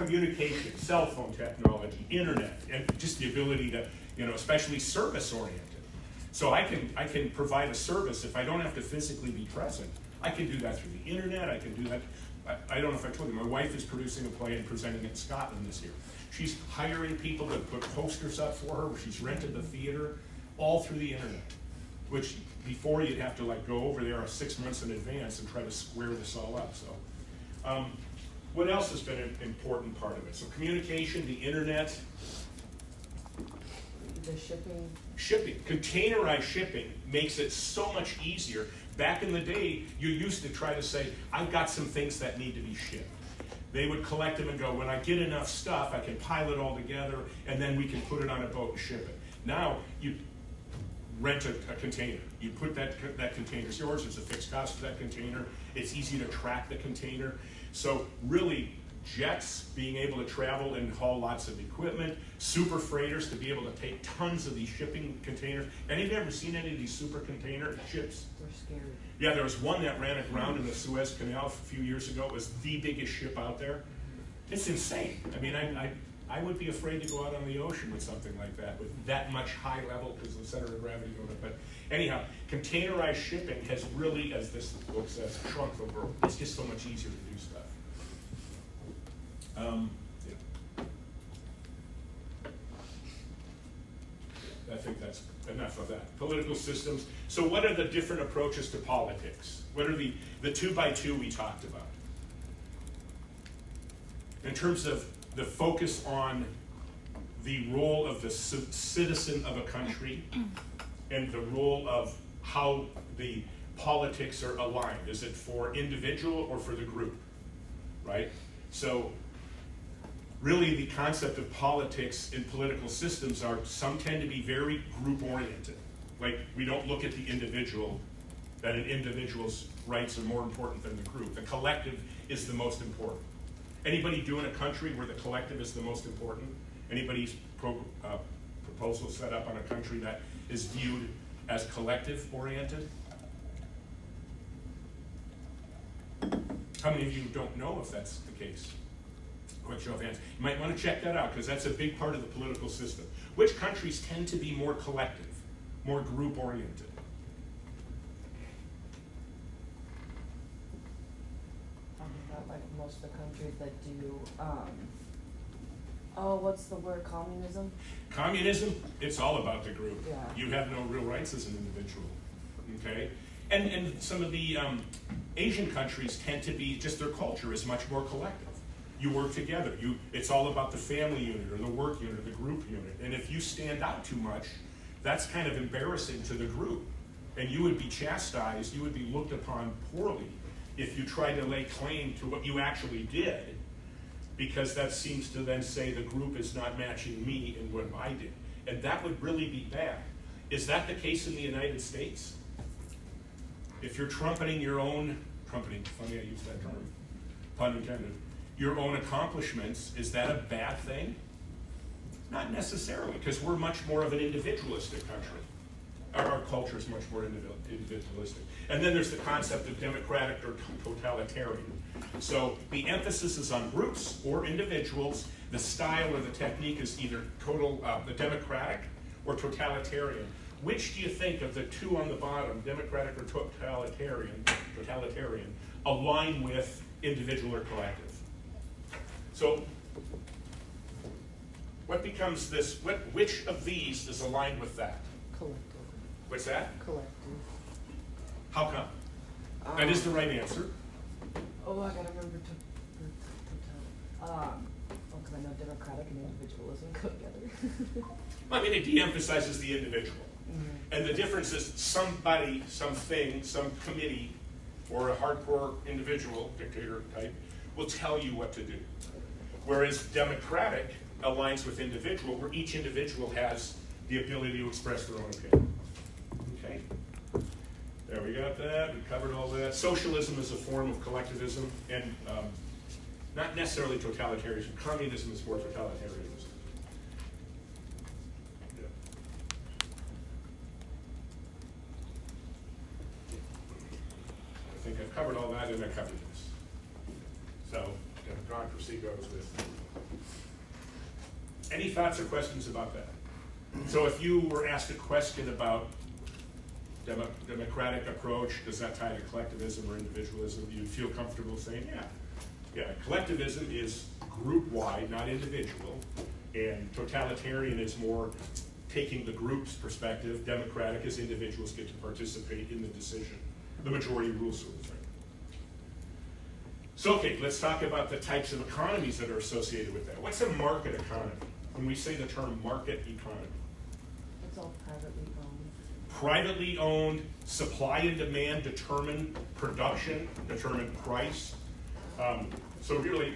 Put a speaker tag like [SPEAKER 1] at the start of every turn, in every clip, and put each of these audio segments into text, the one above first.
[SPEAKER 1] communication, cell phone technology, internet, and just the ability to, especially service oriented. So I can provide a service if I don't have to physically be present. I can do that through the internet. I can do that. I don't know if I told you, my wife is producing a play and presenting it in Scotland this year. She's hiring people to put posters up for her. She's rented the theater, all through the internet, which before you'd have to go over there 6 months in advance and try to square this all up. So what else has been an important part of it? So communication, the internet.
[SPEAKER 2] The shipping.
[SPEAKER 1] Shipping, containerized shipping makes it so much easier. Back in the day, you used to try to say, I've got some things that need to be shipped. They would collect them and go, when I get enough stuff, I can pile it all together, and then we can put it on a boat and ship it. Now, you rent a container. You put that container's yours. There's a fixed cost for that container. It's easy to track the container. So really, jets being able to travel and haul lots of equipment, super freighters to be able to take tons of these shipping containers. Any of you ever seen any of these super container ships?
[SPEAKER 2] They're scary.
[SPEAKER 1] Yeah, there was one that ran aground in the Suez Canal a few years ago. It was the biggest ship out there. It's insane. I mean, I would be afraid to go out on the ocean with something like that, with that much high level, because the center of gravity going up. But anyhow, containerized shipping has really, as this book says, shrunk the world. It's just so much easier to do stuff. Yeah. I think that's enough of that. Political systems. So what are the different approaches to politics? What are the 2x2 we talked about? In terms of the focus on the role of the citizen of a country and the role of how the politics are aligned. Is it for individual or for the group, right? So really the concept of politics in political systems some tend to be very group oriented. Like we don't look at the individual, that an individual's rights are more important than the group. The collective is the most important. Anybody doing a country where the collective is the most important? Anybody's proposal set up on a country that is viewed as collective oriented? How many of you don't know if that's the case? Quick show of hands. You might want to check that out because that's a big part of the political system. Which countries tend to be more collective, more group oriented?
[SPEAKER 2] Not like most of the countries that do, what's the word, communism?
[SPEAKER 1] Communism, it's all about the group.
[SPEAKER 2] Yeah.
[SPEAKER 1] You have no real rights as an individual, okay? And some of the Asian countries tend to be, just their culture is much more collective. You work together. It's all about the family unit or the work unit or the group unit. And if you stand out too much, that's kind of embarrassing to the group. And you would be chastised, you would be looked upon poorly if you tried to lay claim to what you actually did, because that seems to then say the group is not matching me in what I did. And that would really be bad. Is that the case in the United States? If you're trumpeting, funny I use that term, pun intended, your own accomplishments, is that a bad thing? Not necessarily, because we're much more of an individualistic country. Our culture is much more individualistic. And then there's the concept of democratic or totalitarian. So the emphasis is on groups or individuals. The style or the technique is either the democratic or totalitarian. Which do you think of the two on the bottom, democratic or totalitarian, align with individual or collective? So what becomes this, which of these is aligned with that?
[SPEAKER 2] Collective.
[SPEAKER 1] What's that?
[SPEAKER 2] Collective.
[SPEAKER 1] How come? That is the right answer.
[SPEAKER 2] I gotta remember to because I know democratic and individualism go together.
[SPEAKER 1] I mean, it de-emphasizes the individual.
[SPEAKER 2] Mm-hmm.
[SPEAKER 1] And the difference is somebody, something, some committee, or a hardcore individual, dictator type, will tell you what to do. Whereas democratic aligns with individual, where each individual has the ability to express their own opinion. Okay? There, we got that. We covered all that. Socialism is a form of collectivism, and not necessarily totalitarianism. Communism is more totalitarianism. Yeah. I think I've covered all that, and I covered this. So, controversy goes with. Any thoughts or questions about that? So if you were asked a question about democratic approach, does that tie to collectivism or individualism, you'd feel comfortable saying, yeah, collectivism is group-wide, not individual, and totalitarian is more taking the group's perspective, democratic is individuals get to participate in the decision. The majority rules sort of thing. So okay, let's talk about the types of economies that are associated with that. What's a market economy? When we say the term market economy.
[SPEAKER 2] It's all privately owned.
[SPEAKER 1] Privately owned, supply and demand determine production, determine price. So really,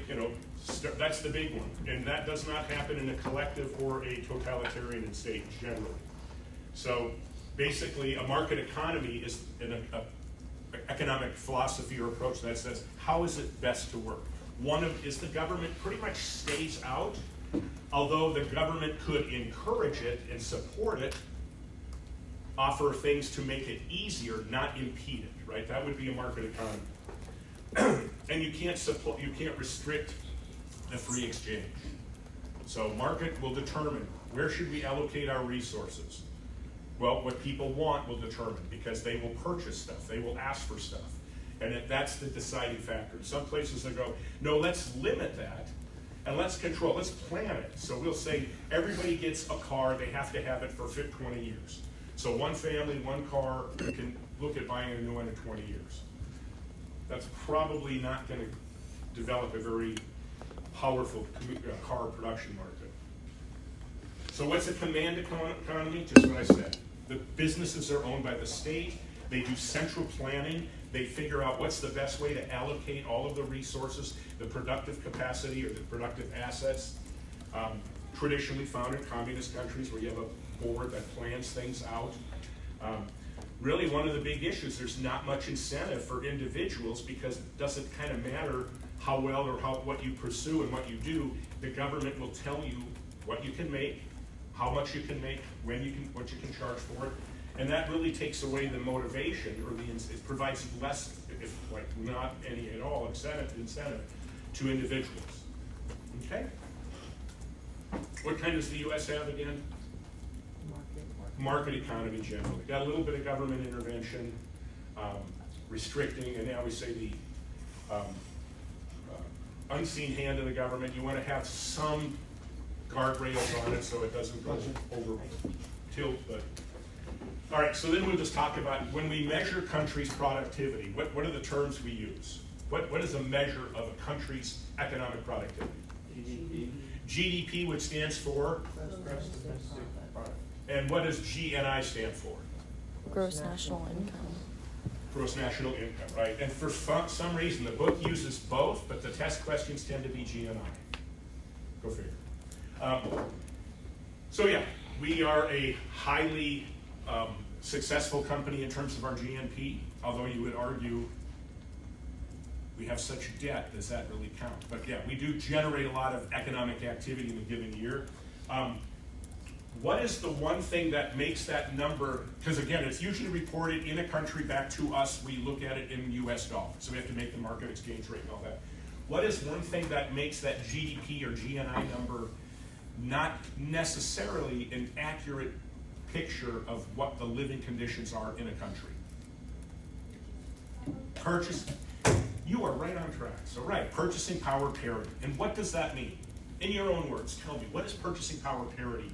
[SPEAKER 1] that's the big one. And that does not happen in a collective or a totalitarian state generally. So basically, a market economy is an economic philosophy or approach that says, how is it best to work? Is the government pretty much stays out, although the government could encourage it and support it, offer things to make it easier, not impede it, right? That would be a market economy. And you can't restrict the free exchange. So market will determine where should we allocate our resources. Well, what people want will determine, because they will purchase stuff, they will ask for stuff. And that's the deciding factor. Some places they go, no, let's limit that, and let's control, let's plan it. So we'll say everybody gets a car, they have to have it for 20 years. So one family, one car, you can look at buying a new one in 20 years. That's probably not going to develop a very powerful car production market. So what's a command economy? Just what I said. The businesses are owned by the state. They do central planning. They figure out what's the best way to allocate all of the resources, the productive capacity or the productive assets. Traditionally found in communist countries where you have a board that plans things out. Really one of the big issues, there's not much incentive for individuals because it doesn't kind of matter how well or what you pursue and what you do. The government will tell you what you can make, how much you can make, what you can charge for it. And that really takes away the motivation, or it provides less, if like not any at all, incentive to individuals. Okay? What kind does the U.S. have again? Market economy generally. Got a little bit of government intervention, restricting, and now we say the unseen hand of the government. You want to have some guardrails on it so it doesn't go over tilt. But all right, so then we'll just talk about when we measure countries' productivity. What are the terms we use? What is a measure of a country's economic productivity? GDP, which stands for?
[SPEAKER 3] Gross domestic product.
[SPEAKER 1] And what does GNI stand for?
[SPEAKER 4] Gross national income.
[SPEAKER 1] Gross national income, right? And for some reason, the book uses both, but the test questions tend to be GNI. Go figure. So yeah, we are a highly successful company in terms of our GNP, although you would argue we have such debt, does that really count? But yeah, we do generate a lot of economic activity in a given year. What is the one thing that makes that number, because again, it's usually reported in a country back to us, we look at it in US dollars, so we have to make the market exchange rate and all that. What is one thing that makes that GDP or GNI number not necessarily an accurate picture of what the living conditions are in a country? You are right on track. So right, purchasing power parity. And what does that mean? In your own words, tell me, what is purchasing power parity?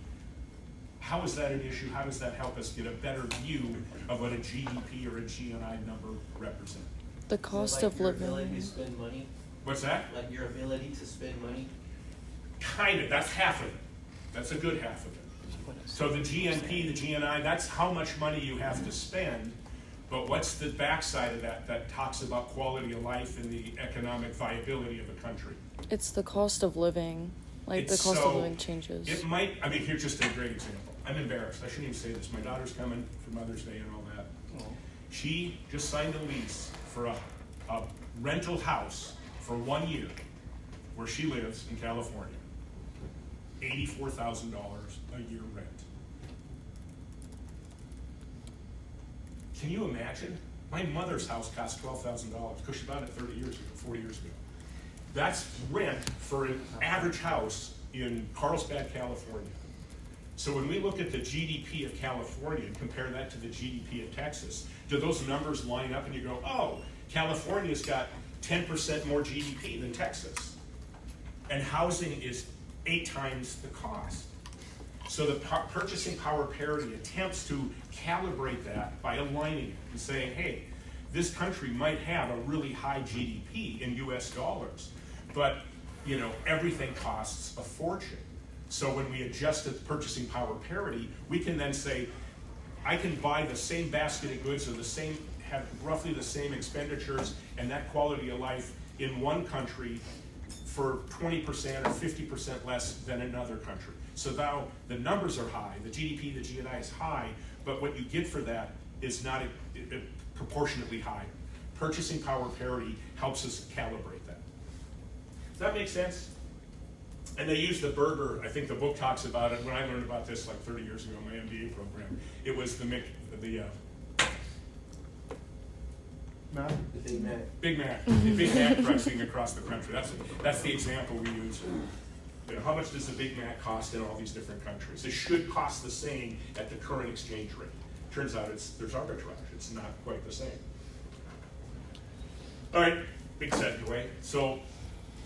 [SPEAKER 1] How is that an issue? How does that help us get a better view of what a GDP or a GNI number represents?
[SPEAKER 4] The cost
[SPEAKER 3] like
[SPEAKER 4] of
[SPEAKER 3] your
[SPEAKER 4] living.
[SPEAKER 3] ability to spend money?
[SPEAKER 1] What's that?
[SPEAKER 3] Like your ability to spend money?
[SPEAKER 1] Kind of, that's half of it. That's a good half of it. So the GNP, the GNI, that's how much money you have to spend, but what's the backside of that talks about quality of life and the economic viability of a country?
[SPEAKER 4] It's the cost of living. Like the cost of living changes.
[SPEAKER 1] It might, here's just a great example. I'm embarrassed, I shouldn't even say this. My daughter's coming for Mother's Day and all that.
[SPEAKER 3] Oh.
[SPEAKER 1] She just signed a lease for a rental house for 1 year where she lives in California. $84,000 a year rent. Can you imagine? My mother's house cost $12,000 because she bought it 30 years ago, 40 years ago. That's rent for an average house in Carlsbad, California. So when we look at the GDP of California and compare that to the GDP of Texas, do those numbers line up and you go, oh, California's got 10% more GDP than Texas. And housing is 8 times the cost. So the purchasing power parity attempts to calibrate that by aligning it and saying, hey, this country might have a really high GDP in US dollars, but everything costs a fortune. So when we adjust the purchasing power parity, we can then say, I can buy the same basket of goods or have roughly the same expenditures and that quality of life in one country for 20% or 50% less than another country. So now the numbers are high, the GDP, the GNI is high, but what you get for that is not proportionately high. Purchasing power parity helps us calibrate that. Does that make sense? And they use the Berger, I think the book talks about it. When I learned about this like 30 years ago in my MBA program, it was the
[SPEAKER 3] The Big Mac.
[SPEAKER 1] Big Mac, the Big Mac pricing across the country. That's the example we use. How much does a Big Mac cost in all these different countries? It should cost the same at the current exchange rate. Turns out there's arbitrage. It's not quite the same. All right, big segue. So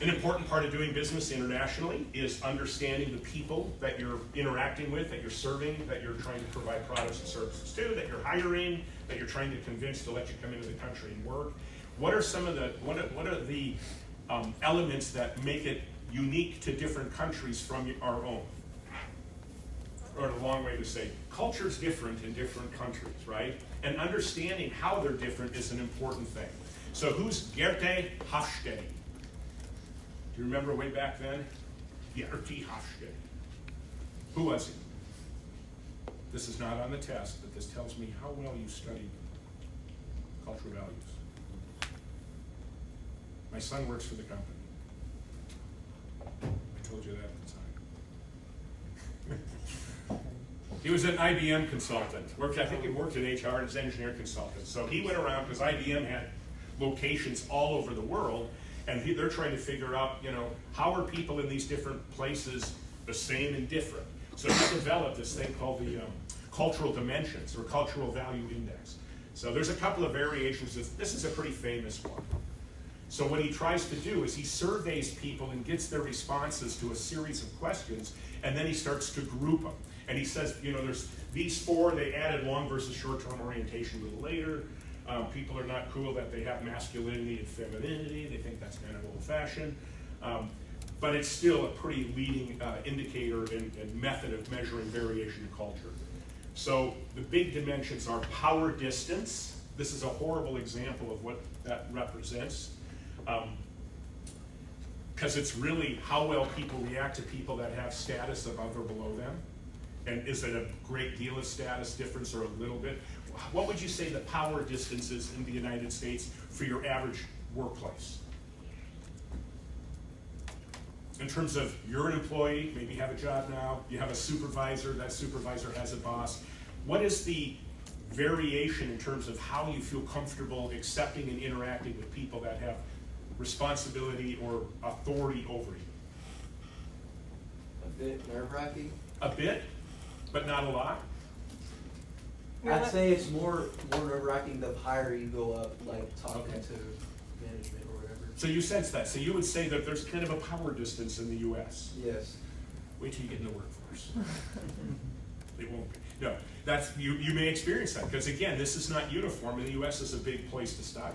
[SPEAKER 1] an important part of doing business internationally is understanding the people that you're interacting with, that you're serving, that you're trying to provide products and services to, that you're hiring, that you're trying to convince to let you come into the country and work. What are some of the elements that make it unique to different countries from our own? Or a long way to say, culture's different in different countries, right? And understanding how they're different is an important thing. So who's Geerte Hofstede? Do you remember way back then? Geerte Hofstede. Who was he? This is not on the test, but this tells me how well you studied cultural values. My son works for the company. I told you that at the time. He was an IBM consultant. I think he worked in HR as an engineer consultant. So he went around because IBM had locations all over the world, and they're trying to figure out, how are people in these different places the same and different? So he developed this thing called the cultural dimensions or cultural value index. So there's a couple of variations. This is a pretty famous one. So what he tries to do is he surveys people and gets their responses to a series of questions, and then he starts to group them. And he says, there's these 4, they added long versus short-term orientation a little later. People are not cool that they have masculinity and femininity. They think that's kind of old-fashioned. But it's still a pretty leading indicator and method of measuring variation in culture. So the big dimensions are power distance. This is a horrible example of what that represents. Because it's really how well people react to people that have status above or below them. And is it a great deal of status difference or a little bit? What would you say the power distance is in the United States for your average workplace? In terms of you're an employee, maybe you have a job now, you have a supervisor, that supervisor has a boss. What is the variation in terms of how you feel comfortable accepting and interacting with people that have responsibility or authority over you?
[SPEAKER 3] A bit nerve-wracking.
[SPEAKER 1] A bit, but not a lot?
[SPEAKER 3] I'd say it's more nerve-wracking the higher you go up, like talking
[SPEAKER 1] Okay.
[SPEAKER 3] to management or whatever.
[SPEAKER 1] So you sense that. So you would say that there's kind of a power distance in the U.S.
[SPEAKER 3] Yes.
[SPEAKER 1] Wait till you get in the workforce. It won't be. No, that's you may experience that because again, this is not uniform, and the U.S. is a big place to study.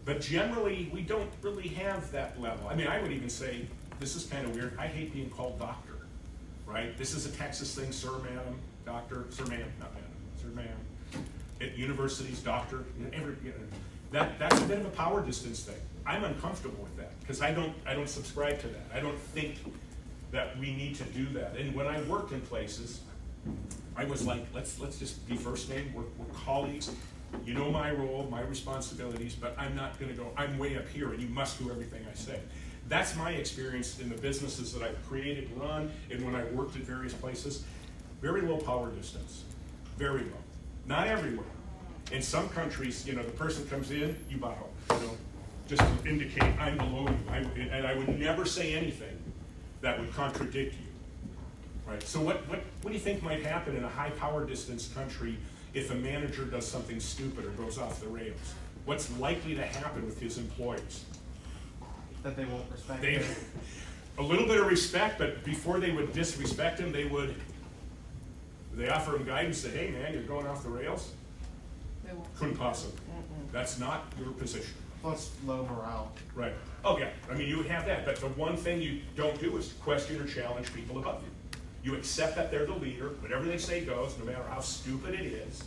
[SPEAKER 1] But generally, we don't really have that level. I mean, I would even say this is kind of weird. I hate being called doctor, right? This is a Texas thing, sir, madam, doctor, sir, ma'am, not madam, sir, ma'am. At universities, doctor. That's a bit of a power distance thing. I'm uncomfortable with that because I don't subscribe to that. I don't think that we need to do that. And when I worked in places, I was like, let's just be first name. We're colleagues. You know my role, my responsibilities, but I'm not going to go, I'm way up here and you must do everything I say. That's my experience in the businesses that I've created and run, and when I worked at various places. Very low power distance, very low. Not everywhere. In some countries, the person comes in, you bow. just to indicate I'm below you. And I would never say anything that would contradict you. Right? So what do you think might happen in a high power distance country if a manager does something stupid or goes off the rails? What's likely to happen with his employees?
[SPEAKER 5] That they won't respect
[SPEAKER 1] They,
[SPEAKER 5] it.
[SPEAKER 1] a little bit of respect, but before they would disrespect him, they offer him guidance, say, hey man, you're going off the rails?
[SPEAKER 2] They won't.
[SPEAKER 1] Couldn't possibly. That's not your position.
[SPEAKER 5] Plus low morale.
[SPEAKER 1] Right. Oh yeah, I mean you would have that, but the one thing you don't do is question or challenge people above you. You accept that they're the leader, whatever they say goes, no matter how stupid it is.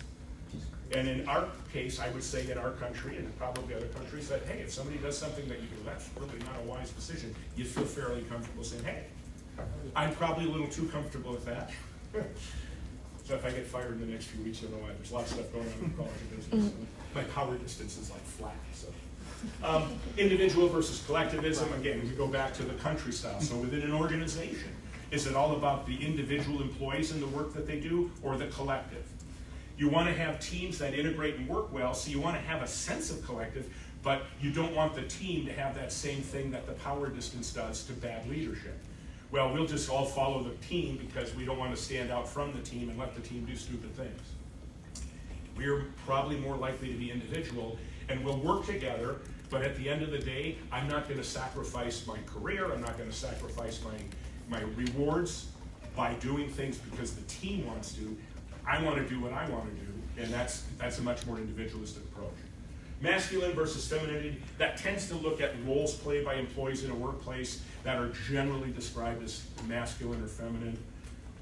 [SPEAKER 1] And in our case, I would say in our country, and probably other countries, that hey, if somebody does something that you go, that's really not a wise decision, you feel fairly comfortable saying, hey, I'm probably a little too comfortable with that. So if I get fired in the next few weeks, you'll know why. There's a lot of stuff going on in college and business. My power distance is like flat. So, individual versus collectivism. Again, we go back to the country style. So within an organization, is it all about the individual employees and the work that they do, or the collective? You want to have teams that integrate and work well, so you want to have a sense of collective, but you don't want the team to have that same thing that the power distance does to bad leadership. Well, we'll just all follow the team because we don't want to stand out from the team and let the team do stupid things. We're probably more likely to be individual, and we'll work together, but at the end of the day, I'm not going to sacrifice my career, I'm not going to sacrifice my rewards by doing things because the team wants to. I want to do what I want to do, and that's a much more individualistic approach. Masculine versus femininity, that tends to look at roles played by employees in a workplace that are generally described as masculine or feminine,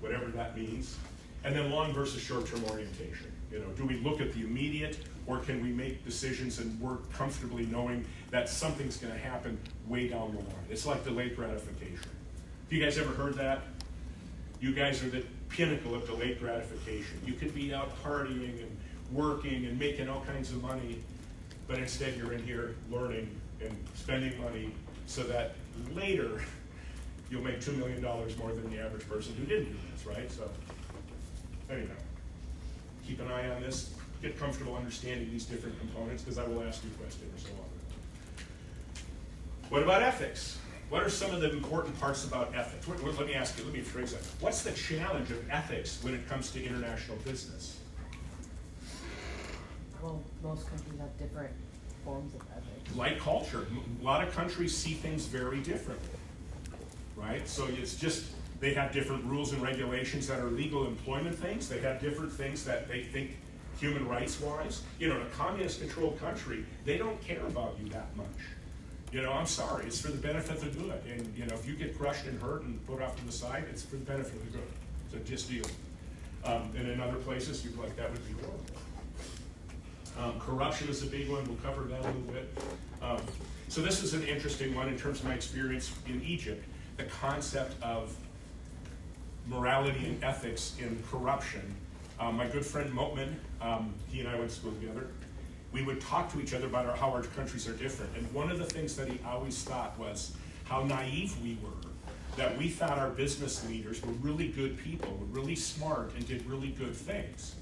[SPEAKER 1] whatever that means. And then long versus short-term orientation. You know, do we look at the immediate, or can we make decisions and work comfortably knowing that something's going to happen way down the line? It's like delayed gratification. Have you guys ever heard that? You guys are the pinnacle of delayed gratification. You could be out partying and working and making all kinds of money, but instead you're in here learning and spending money so that later you'll make $2 million more than the average person who didn't do this, right? So, anyhow, keep an eye on this. Get comfortable understanding these different components, because I will ask you questions or so on. What about ethics? What are some of the important parts about ethics? Let me ask you, let me phrase that. What's the challenge of ethics when it comes to international business?
[SPEAKER 2] Well, most countries have different forms of ethics.
[SPEAKER 1] Like culture, a lot of countries see things very differently, right? So it's just, they have different rules and regulations that are legal employment things. They have different things that they think human rights wise. You know, in a communist controlled country, they don't care about you that much. You know, I'm sorry, it's for the benefit of the good. And, you know, if you get crushed and hurt and put off to the side, it's for the benefit of the good. So just deal. And in other places, you'd be like, that would be horrible. Corruption is a big one. We'll cover that a little bit. So this is an interesting one in terms of my experience in Egypt. The concept of morality and ethics in corruption. My good friend Motman, he and I went to school together. We would talk to each other about how our countries are different. And one of the things that he always thought was how naive we were, that we thought our business leaders were really good people, were really smart, and did really good things.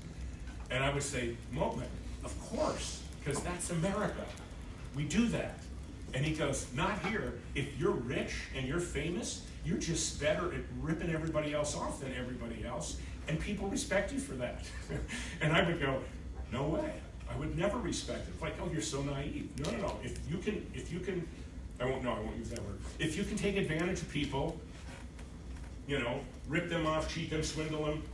[SPEAKER 1] And I would say, Motman, of course, because that's America. We do that. And he goes, not here. If you're rich and you're famous, you're just better at ripping everybody else off than everybody else, and people respect you for that. And I would go, no way. I would never respect it. It's like, oh, you're so naive. No. If you can, I won't use that word. If you can take advantage of people, you know, rip them off, cheat them, swindle them,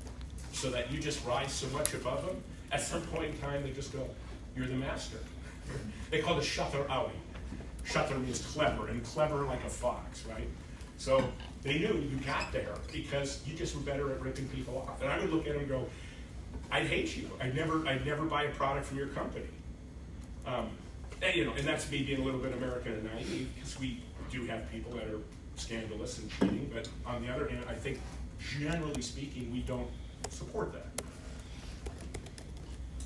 [SPEAKER 1] so that you just rise so much above them, at some point in time, they just go, you're the master. They call it shatar ali. Shatar means clever, and clever like a fox, right? So they knew you got there because you just were better at ripping people off. And I would look at them and go, I'd hate you. I'd never buy a product from your company. And, you know, and that's me being a little bit American and naive, because we do have people that are scandalous and cheating. But on the other hand, I think generally speaking, we don't support that.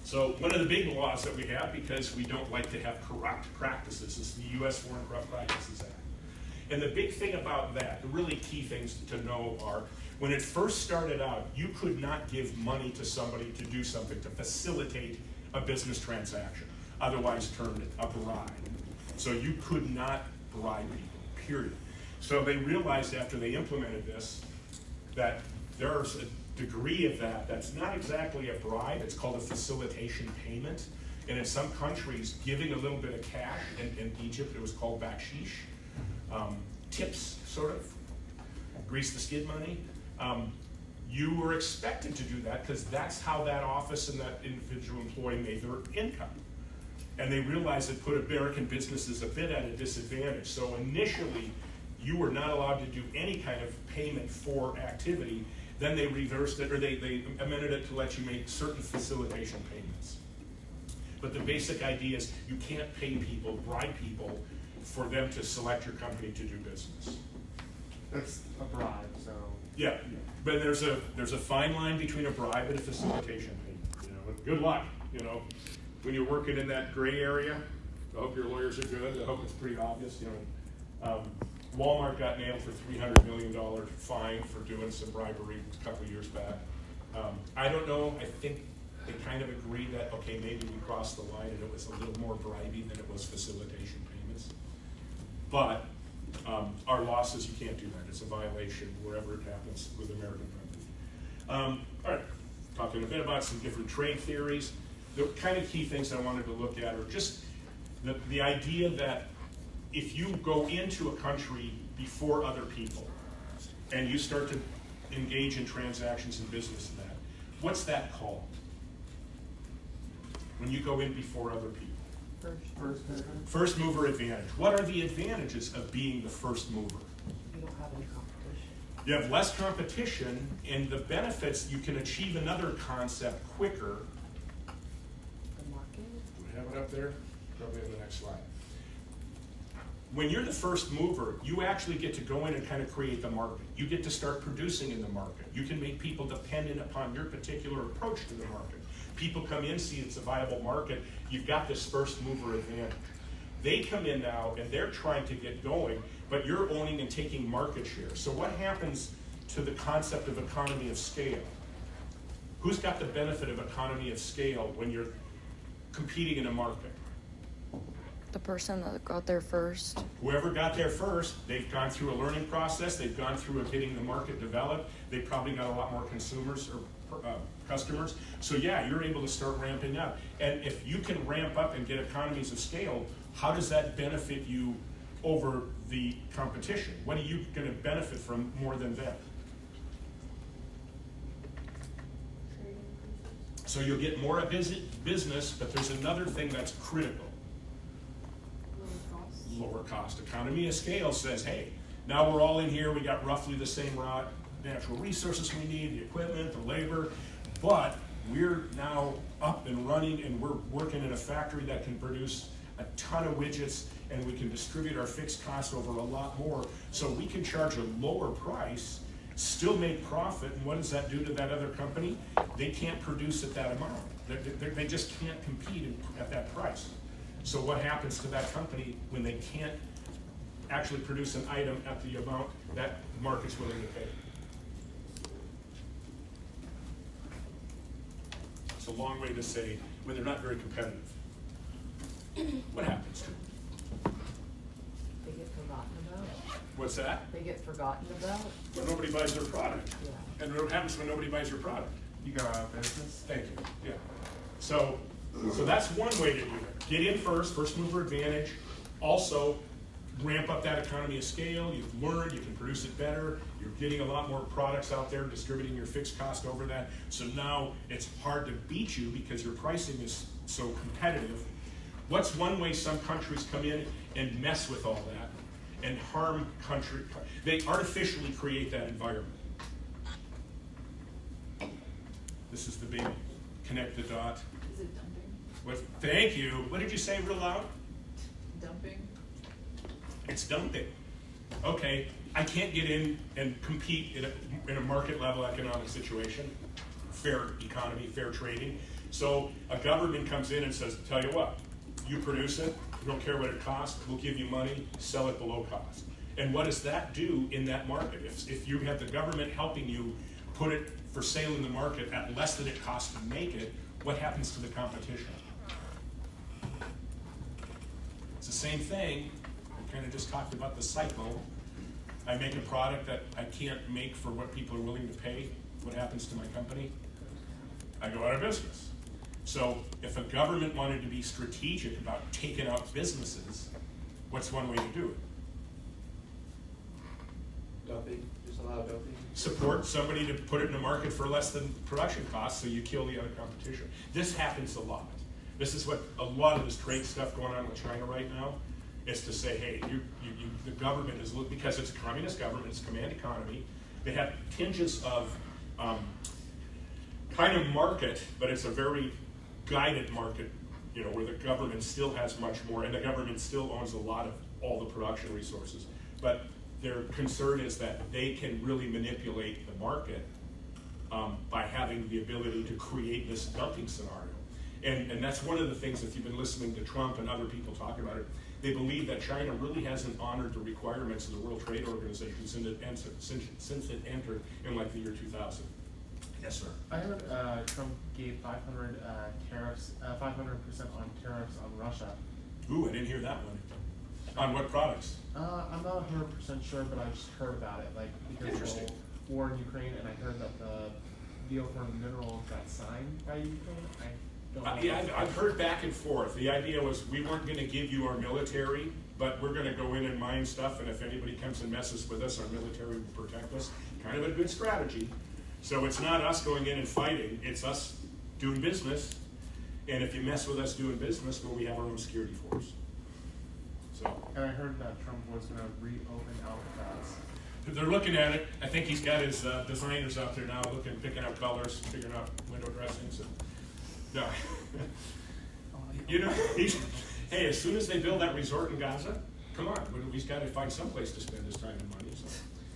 [SPEAKER 1] So one of the big laws that we have, because we don't like to have corrupt practices, is the U.S. Foreign Corrupt Practices Act. And the big thing about that, the really key things to know are, when it first started out, you could not give money to somebody to do something, to facilitate a business transaction, otherwise termed a bribe. So you could not bribe people, period. So they realized after they implemented this that there's a degree of that that's not exactly a bribe, it's called a facilitation payment. And in some countries, giving a little bit of cash, in Egypt it was called bakshish, tips, sort of, grease the skid money. You were expected to do that because that's how that office and that individual employee made their income. And they realized it put American businesses a bit at a disadvantage. So initially, you were not allowed to do any kind of payment for activity. Then they reversed it, or they amended it to let you make certain facilitation payments. But the basic idea is you can't pay people, bribe people, for them to select your company to do business.
[SPEAKER 5] That's a bribe, so.
[SPEAKER 1] Yeah, but there's a fine line between a bribe and a facilitation payment. You know, and good luck. You know, when you're working in that gray area. I hope your lawyers are good. I hope it's pretty obvious. You know, Walmart got nailed for $300 million fine for doing some bribery a couple of years back. I don't know. I think they kind of agree that okay, maybe we crossed the line and it was a little more bribey than it was facilitation payments. But our law says you can't do that. It's a violation wherever it happens with American companies. All right, talking a bit about some different trade theories. The kind of key things I wanted to look at are just the idea that if you go into a country before other people and you start to engage in transactions and business in that, what's that called? When you go in before other people. First mover advantage. What are the advantages of being the first mover?
[SPEAKER 2] You don't have any competition.
[SPEAKER 1] You have less competition, and the benefits, you can achieve another concept quicker.
[SPEAKER 2] The market.
[SPEAKER 1] Do we have it up there? Probably on the next slide. When you're the first mover, you actually get to go in and kind of create the market. You get to start producing in the market. You can make people dependent upon your particular approach to the market. People come in, see it's a viable market, you've got this first mover advantage. They come in now and they're trying to get going, but you're owning and taking market share. So what happens to the concept of economy of scale? Who's got the benefit of economy of scale when you're competing in a market?
[SPEAKER 4] The person that got there first.
[SPEAKER 1] Whoever got there first, they've gone through a learning process, they've gone through getting the market developed, they've probably got a lot more consumers or customers. So yeah, you're able to start ramping up. And if you can ramp up and get economies of scale, how does that benefit you over the competition? What are you going to benefit from more than them? So you'll get more business, but there's another thing that's critical. Lower cost. Economy of scale says, hey, now we're all in here, we got roughly the same natural resources we need, the equipment, the labor, but we're now up and running and we're working in a factory that can produce a ton of widgets and we can distribute our fixed costs over a lot more, so we can charge a lower price, still make profit, and what does that do to that other company? They can't produce at that amount. They just can't compete at that price. So what happens to that company when they can't actually produce an item at the amount that the market's willing to pay? It's a long way to say when they're not very competitive. What happens to them?
[SPEAKER 2] They get forgotten about.
[SPEAKER 1] What's that?
[SPEAKER 2] They get forgotten about.
[SPEAKER 1] When nobody buys their product.
[SPEAKER 2] Yeah.
[SPEAKER 1] And what happens when nobody buys your product?
[SPEAKER 5] You go out of business.
[SPEAKER 1] Thank you. Yeah. So that's one way to do it. Get in first mover advantage. Also, ramp up that economy of scale. You've learned, you can produce it better. You're getting a lot more products out there, distributing your fixed cost over that. So now it's hard to beat you because your pricing is so competitive. What's one way some countries come in and mess with all that and harm country? They artificially create that environment. This is the big connect the dot.
[SPEAKER 6] Is it dumping?
[SPEAKER 1] What, thank you. What did you say real loud?
[SPEAKER 6] Dumping?
[SPEAKER 1] It's dumping. Okay, I can't get in and compete in a market level economic situation, fair economy, fair trading. So a government comes in and says, tell you what, you produce it, we don't care what it costs, we'll give you money, sell it below cost. And what does that do in that market? If you have the government helping you put it for sale in the market at less than it costs to make it, what happens to the competition? It's the same thing, we kind of just talked about the cycle. I make a product that I can't make for what people are willing to pay. What happens to my company? I go out of business. So if a government wanted to be strategic about taking out businesses, what's one way to do it?
[SPEAKER 3] Dumping, just allow dumping.
[SPEAKER 1] Support somebody to put it in the market for less than production costs, so you kill the other competition. This happens a lot. This is what a lot of this trade stuff going on with China right now is to say, hey, the government is because it's a communist government, it's a command economy. They have tinges of kind of market, but it's a very guided market, you know, where the government still has much more, and the government still owns a lot of all the production resources. But their concern is that they can really manipulate the market by having the ability to create this dumping scenario. And that's one of the things, if you've been listening to Trump and other people talk about it, they believe that China really hasn't honored the requirements of the World Trade Organization since it entered in like the year 2000. Yes, sir.
[SPEAKER 5] I heard Trump gave 500 tariffs, 500% on tariffs on Russia.
[SPEAKER 1] Ooh, I didn't hear that one. On what products?
[SPEAKER 5] I'm not 100% sure, but I just heard about it, like because of
[SPEAKER 1] Interesting.
[SPEAKER 5] the war in Ukraine, and I heard that the deal for minerals got signed by Ukraine. I don't know.
[SPEAKER 1] Yeah, I've heard back and forth. The idea was we weren't going to give you our military, but we're going to go in and mine stuff, and if anybody comes and messes with us, our military will protect us. Kind of a good strategy. So it's not us going in and fighting, it's us doing business. And if you mess with us doing business, well, we have our own security force. So
[SPEAKER 5] And I heard that Trump was going to reopen Alcatraz.
[SPEAKER 1] they're looking at it. I think he's got his designers out there now picking out colors, figuring out window dressings. And, no. You know, hey, as soon as they build that resort in Gaza, come on, he's got to find some place to spend his time and money. So,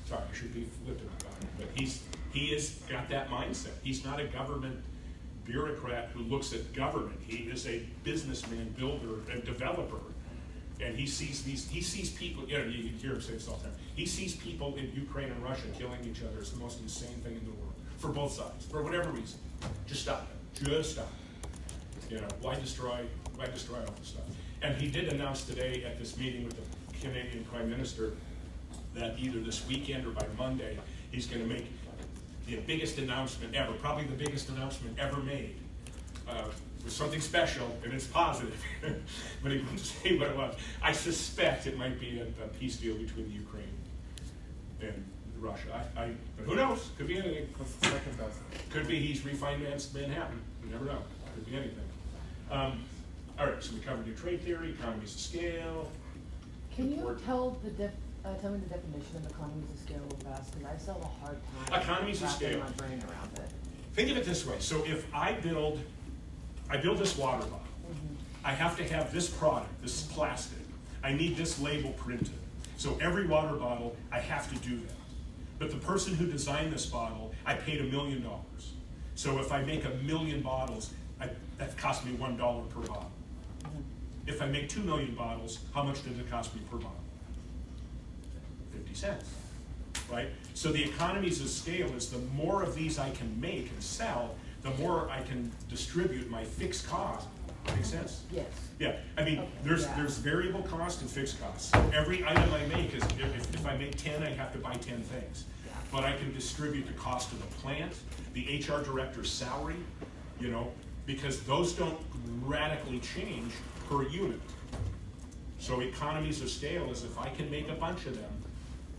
[SPEAKER 1] sorry, I should be flippant about it, but he has got that mindset. He's not a government bureaucrat who looks at government. He is a businessman, builder, and developer. And he sees people, you know, you hear him say this all the time. He sees people in Ukraine and Russia killing each other. It's the most insane thing in the world. For both sides, for whatever reason. Just stop it. Just stop it. You know, why destroy all this stuff? And he did announce today at this meeting with the Canadian Prime Minister that either this weekend or by Monday, he's going to make the biggest announcement ever, probably the biggest announcement ever made. With something special, and it's positive, but he wouldn't say what it was. I suspect it might be a peace deal between the Ukraine and Russia. But who knows? Could be anything.
[SPEAKER 5] What's the second best?
[SPEAKER 1] Could be he's refinanced Manhattan. You never know. Could be anything. All right, so we covered new trade theory, economies of scale.
[SPEAKER 2] Can you
[SPEAKER 1] Report.
[SPEAKER 2] tell me the definition of economies of scale real fast? Because I still have a hard time
[SPEAKER 1] Economies of
[SPEAKER 2] wrapping
[SPEAKER 1] scale.
[SPEAKER 2] my brain around it.
[SPEAKER 1] Think of it this way. So if I build this water bottle, I have to have this product, this plastic. I need this label printed. So every water bottle, I have to do that. But the person who designed this bottle, I paid $1 million. So if I make 1 million bottles, that cost me $1 per bottle. If I make 2 million bottles, how much does it cost me per bottle? 50 cents, right? So the economies of scale is the more of these I can make and sell, the more I can distribute my fixed cost. Make sense?
[SPEAKER 2] Yes.
[SPEAKER 1] Yeah, I mean,
[SPEAKER 2] Okay,
[SPEAKER 1] there's
[SPEAKER 2] yeah.
[SPEAKER 1] variable cost and fixed costs. So every item I make is, if I make 10, I have to buy 10 things.
[SPEAKER 2] Yeah.
[SPEAKER 1] But I can distribute the cost of the plant, the HR director's salary, you know, because those don't radically change per unit. So economies of scale is if I can make a bunch of them,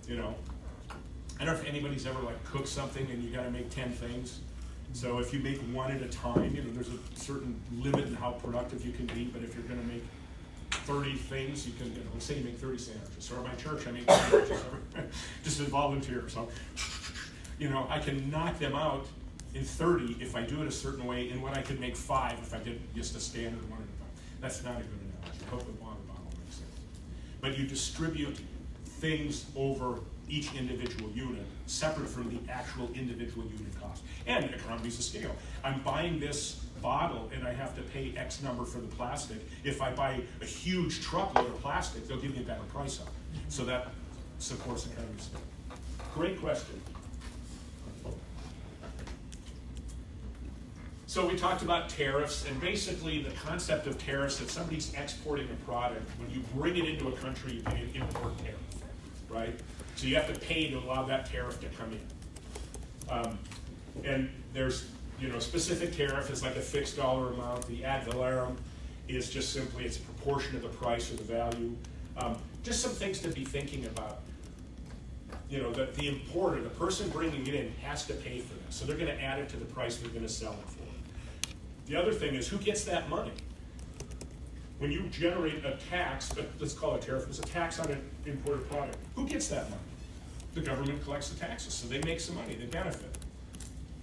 [SPEAKER 1] you know. I don't know if anybody's ever like cooked something and you gotta make 10 things. So if you make one at a time, you know, there's a certain limit in how productive you can be, but if you're gonna make 30 things, you can, you know, let's say you make 30 sandwiches. So at my church, I make sandwiches, just as a volunteer, so, you know, I can knock them out in 30 if I do it a certain way, and when I could make 5 if I did just a standard one at a time. That's not a good analogy. I hope the water bottle makes sense. But you distribute things over each individual unit, separate from the actual individual unit cost. And economies of scale. I'm buying this bottle and I have to pay X number for the plastic. If I buy a huge truckload of plastic, they'll give me a better price on it. So that supports economies of scale. Great question. So we talked about tariffs, and basically the concept of tariffs, if somebody's exporting a product, when you bring it into a country, you pay an import tariff, right? So you have to pay to allow that tariff to come in. And there's, specific tariff is like a fixed dollar amount. The ad valorem is just simply, it's a proportion of the price or the value. Just some things to be thinking about. That the importer, the person bringing it in, has to pay for this. So they're going to add it to the price they're going to sell it for. The other thing is, who gets that money? When you generate a tax, let's call it a tariff, it's a tax on an imported product. Who gets that money? The government collects the taxes, so they make some money, they benefit.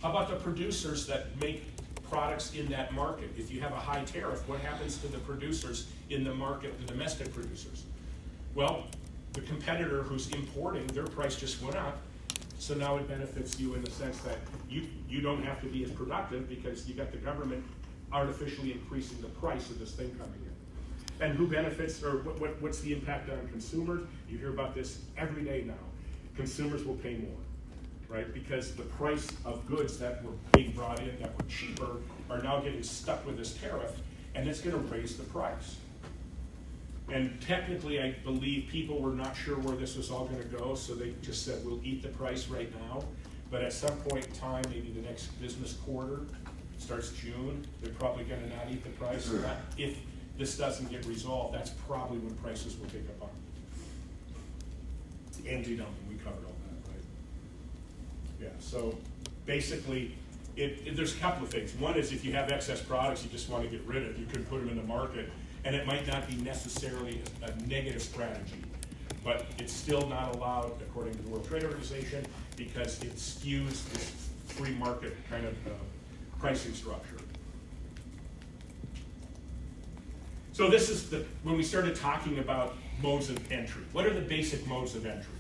[SPEAKER 1] How about the producers that make products in that market? If you have a high tariff, what happens to the producers in the market, the domestic producers? Well, the competitor who's importing, their price just went up, so now it benefits you in the sense that you don't have to be as productive because you got the government artificially increasing the price of this thing coming in. And who benefits, or what's the impact on consumers? You hear about this every day now. Consumers will pay more, right? Because the price of goods that were being brought in that were cheaper are now getting stuck with this tariff, and it's gonna raise the price. And technically, I believe people were not sure where this was all gonna go, so they just said, we'll eat the price right now. But at some point in time, maybe the next business quarter, starts June, they're probably gonna not eat the price. So that, if this doesn't get resolved, that's probably when prices will pick up on. Anti-dumping, we covered all that, right? Yeah, so basically, there's a couple of things. One is if you have excess products you just want to get rid of, you can put them in the market, and it might not be necessarily a negative strategy, but it's still not allowed according to the World Trade Organization because it skews this free market kind of pricing structure. So this is when we started talking about modes of entry. What are the basic modes of entry?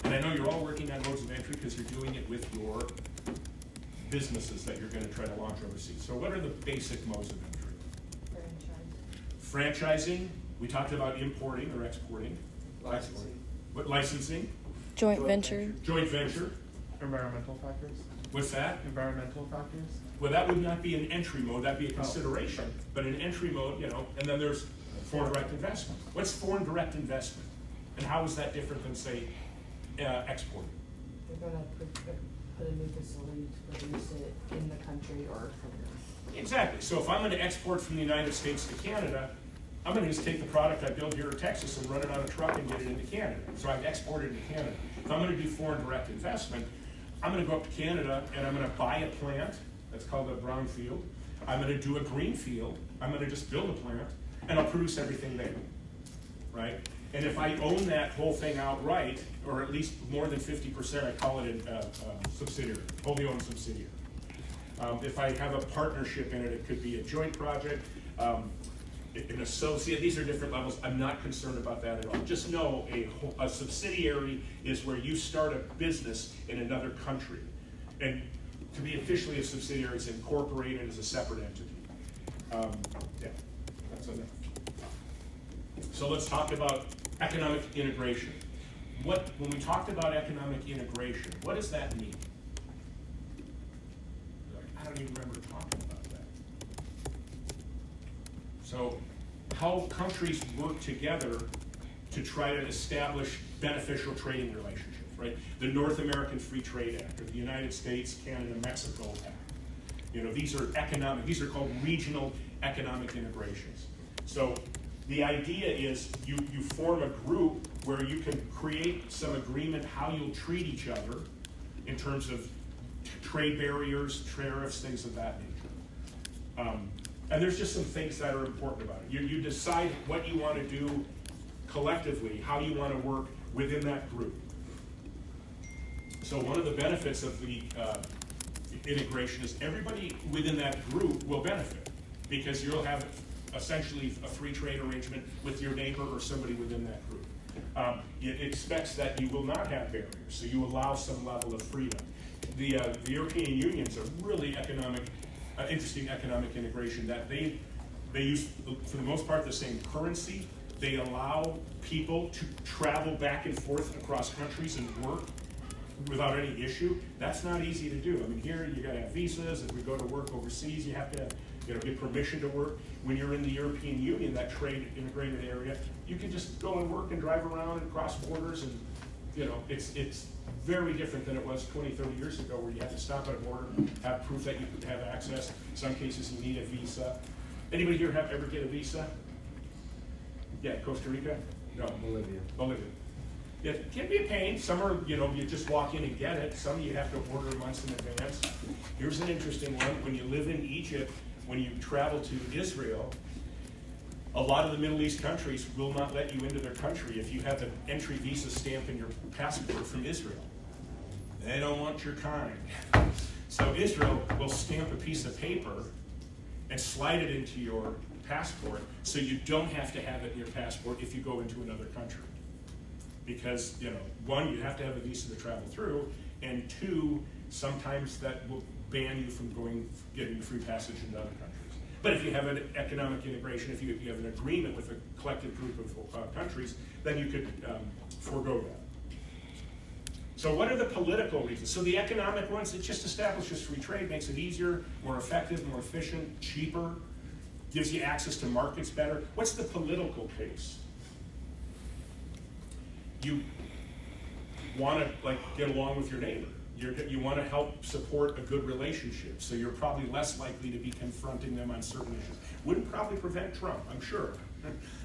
[SPEAKER 1] And I know you're all working on modes of entry because you're doing it with your businesses that you're going to try to launch overseas. So what are the basic modes of entry? Franchising. We talked about importing or exporting.
[SPEAKER 3] Licensing.
[SPEAKER 1] What, licensing?
[SPEAKER 4] Joint venture.
[SPEAKER 1] Joint venture.
[SPEAKER 5] Environmental factors?
[SPEAKER 1] What's that?
[SPEAKER 5] Environmental factors?
[SPEAKER 1] Well, that would not be an entry mode, that'd be a consideration. But an entry mode, and then there's foreign direct investment. What's foreign direct investment? And how is that different than, say, exporting?
[SPEAKER 2] They're gonna put a new facility to produce it in the country or from
[SPEAKER 1] Exactly. So if I'm going to export from the United States to Canada, I'm going to just take the product I build here in Texas and run it on a truck and get it into Canada. So I've exported it to Canada. If I'm going to do foreign direct investment, I'm going to go up to Canada and I'm going to buy a plant. That's called a brownfield. I'm going to do a greenfield. I'm going to just build a plant and I'll produce everything there, right? And if I own that whole thing outright, or at least more than 50%, I call it a subsidiary, wholly owned subsidiary. If I have a partnership in it, it could be a joint project, an associate. These are different levels. I'm not concerned about that at all. Just know a subsidiary is where you start a business in another country. And to be officially a subsidiary is incorporated as a separate entity. Yeah, that's enough. So let's talk about economic integration. When we talked about economic integration, what does that mean? I don't even remember talking about that. So how countries work together to try to establish beneficial trading relationships, right? The North American Free Trade Act, or the United States, Canada, Mexico Act. These are called regional economic integrations. So the idea is you form a group where you can create some agreement how you'll treat each other in terms of trade barriers, tariffs, things of that nature. And there's just some things that are important about it. You decide what you want to do collectively, how you want to work within that group. So one of the benefits of the integration is everybody within that group will benefit because you'll have essentially a free trade arrangement with your neighbor or somebody within that group. It expects that you will not have barriers, so you allow some level of freedom. The European Union's a really interesting economic integration that they use, for the most part, the same currency. They allow people to travel back and forth across countries and work without any issue. That's not easy to do. I mean, here you gotta have visas. If we go to work overseas, you have to, get permission to work. When you're in the European Union, that trade integrated area, you can just go and work and drive around and cross borders, and it's very different than it was 20, 30 years ago, where you had to stop at a border, have proof that you could have access. In some cases, you need a visa. Anybody here ever get a visa? Yeah, Costa Rica? No. Bolivia. Yeah, it can be a pain. Some are, you just walk in and get it. Some you have to order months in advance. Here's an interesting one. When you live in Egypt, when you travel to Israel, a lot of the Middle East countries will not let you into their country if you have an entry visa stamp in your passport from Israel. They don't want your kind. So Israel will stamp a piece of paper and slide it into your passport, so you don't have to have it in your passport if you go into another country. Because, one, you have to have a visa to travel through, and two, sometimes that will ban you from getting free passage into other countries. But if you have an economic integration, if you have an agreement with a collective group of countries, then you could forego that. So what are the political reasons? So the economic ones, it just establishes free trade, makes it easier, more effective, more efficient, cheaper, gives you access to markets better. What's the political case? You want to get along with your neighbor. You want to help support a good relationship, so you're probably less likely to be confronting them on certain issues. Wouldn't probably prevent Trump, I'm sure,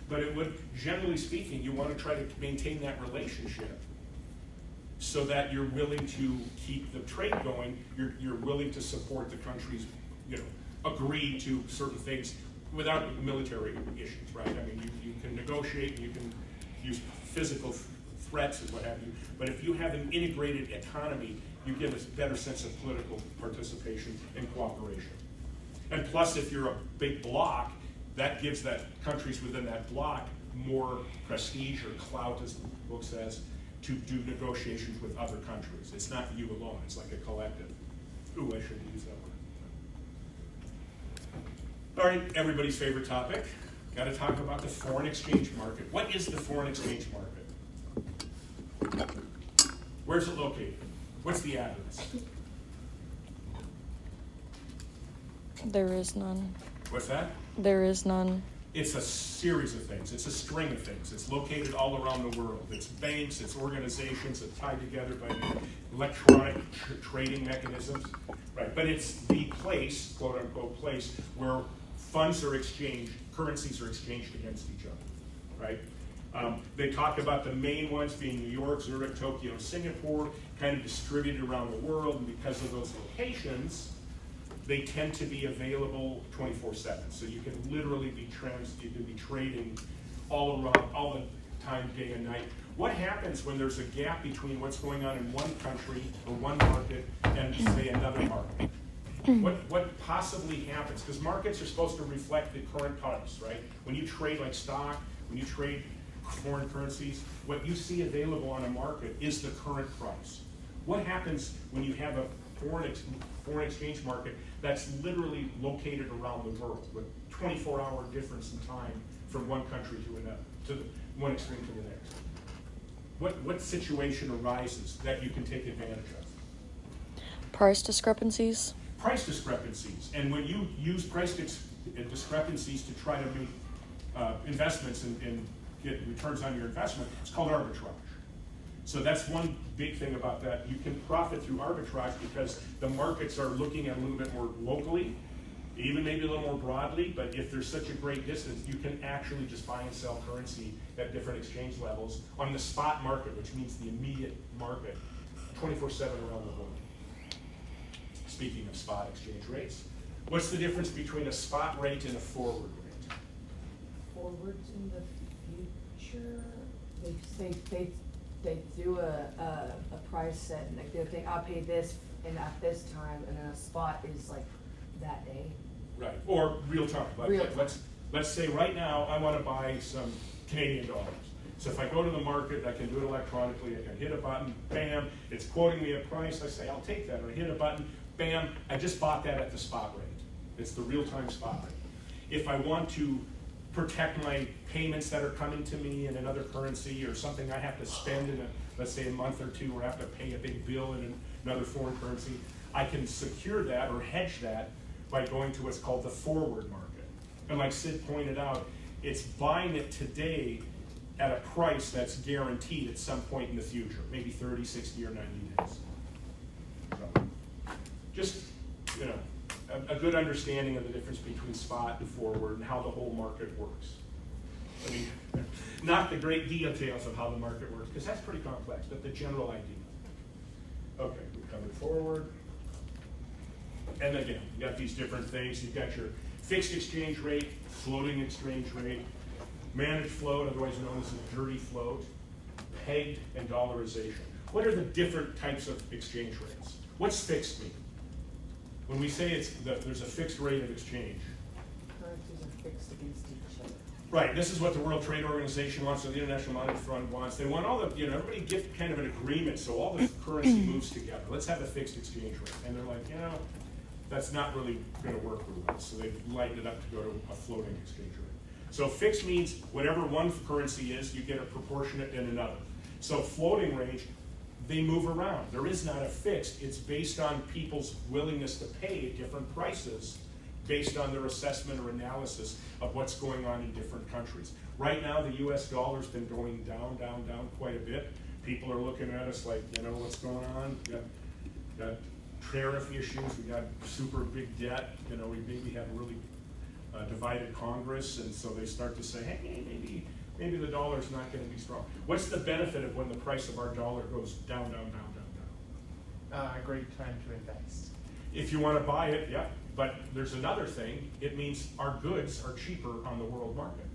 [SPEAKER 1] but it would, generally speaking, you want to try to maintain that relationship so that you're willing to keep the trade going. You're willing to support the countries, agree to certain things without military issues, right? I mean, you can negotiate, and you can use physical threats and what have you, but if you have an integrated economy, you get a better sense of political participation and cooperation. And plus, if you're a big bloc, that gives that countries within that bloc more prestige or clout, as the book says, to do negotiations with other countries. It's not you alone, it's like a collective. Ooh, I shouldn't use that word. All right, everybody's favorite topic. Got to talk about the foreign exchange market. What is the foreign exchange market? Where's it located? What's the address?
[SPEAKER 4] There is none.
[SPEAKER 1] What's that?
[SPEAKER 4] There is none.
[SPEAKER 1] It's a series of things. It's a string of things. It's located all around the world. It's banks, it's organizations that tie together by electronic trading mechanisms. Right, but it's the place, quote unquote place, where funds are exchanged, currencies are exchanged against each other, right? They talk about the main ones being New York, Zurich, Tokyo, and Singapore, kind of distributed around the world, and because of those locations, they tend to be available 24/7. So you can literally be trading all around, all the time, day and night. What happens when there's a gap between what's going on in one country or one market and, say, another market? What possibly happens? Because markets are supposed to reflect the current price, right? When you trade like stock, when you trade foreign currencies, what you see available on a market is the current price. What happens when you have a foreign exchange market that's literally located around the world with 24-hour difference in time from one country to another, to one extreme to the next? What situation arises that you can take advantage of?
[SPEAKER 4] Price discrepancies.
[SPEAKER 1] Price discrepancies, and when you use price discrepancies to try to make investments and get returns on your investment, it's called arbitrage. So that's one big thing about that. You can profit through arbitrage because the markets are looking at a little bit more locally, even maybe a little more broadly, but if there's such a great distance, you can actually just buy and sell currency at different exchange levels on the spot market, which means the immediate market, 24/7 around the world. Speaking of spot exchange rates, what's the difference between a spot rate and a forward rate?
[SPEAKER 2] Forwards in the future, they do a price set, and like they'll think, I'll pay this and at this time, and then a spot is like that day.
[SPEAKER 1] Right, or real time. Like,
[SPEAKER 2] Real time.
[SPEAKER 1] Let's say right now I want to buy some Canadian dollars. So if I go to the market, I can do it electronically. I can hit a button, bam, it's quoting me a price. I say, I'll take that. Or I hit a button, bam, I just bought that at the spot rate. It's the real-time spot rate. If I want to protect my payments that are coming to me in another currency or something I have to spend in a let's say a month or two, or have to pay a big bill in another foreign currency, I can secure that or hedge that by going to what's called the forward market. And like Sid pointed out, it's buying it today at a price that's guaranteed at some point in the future, maybe 30, 60, or 90 days. So, just, you know, a good understanding of the difference between spot and forward and how the whole market works. I mean, not the great details of how the market works, because that's pretty complex, but the general idea. Okay, we covered forward. And again, you got these different things. You've got your fixed exchange rate, floating exchange rate, managed float, otherwise known as a dirty float, pegged, and dollarization. What are the different types of exchange rates? What's fixed mean? When we say there's a fixed rate of exchange.
[SPEAKER 2] Currencies are fixed against each other.
[SPEAKER 1] Right, this is what the World Trade Organization wants, or the International Monetary Fund wants. They want all the, you know, everybody get kind of an agreement so all the currency moves together. Let's have a fixed exchange rate. And they're like, you know, that's not really gonna work really well. So they've lightened it up to go to a floating exchange rate. So fixed means whatever one currency is, you get a proportionate in another. So floating rate, they move around. There is not a fixed. It's based on people's willingness to pay different prices based on their assessment or analysis of what's going on in different countries. Right now, the US dollar's been going down, down, down quite a bit. People are looking at us like, you know, what's going on? We got tariff issues, we got super big debt, you know, we maybe have a really divided Congress, and so they start to say, hey, maybe the dollar's not gonna be strong. What's the benefit of when the price of our dollar goes down, down, down, down, down?
[SPEAKER 5] A great time to invest.
[SPEAKER 1] If you wanna buy it, yeah, but there's another thing, it means our goods are cheaper on the world market.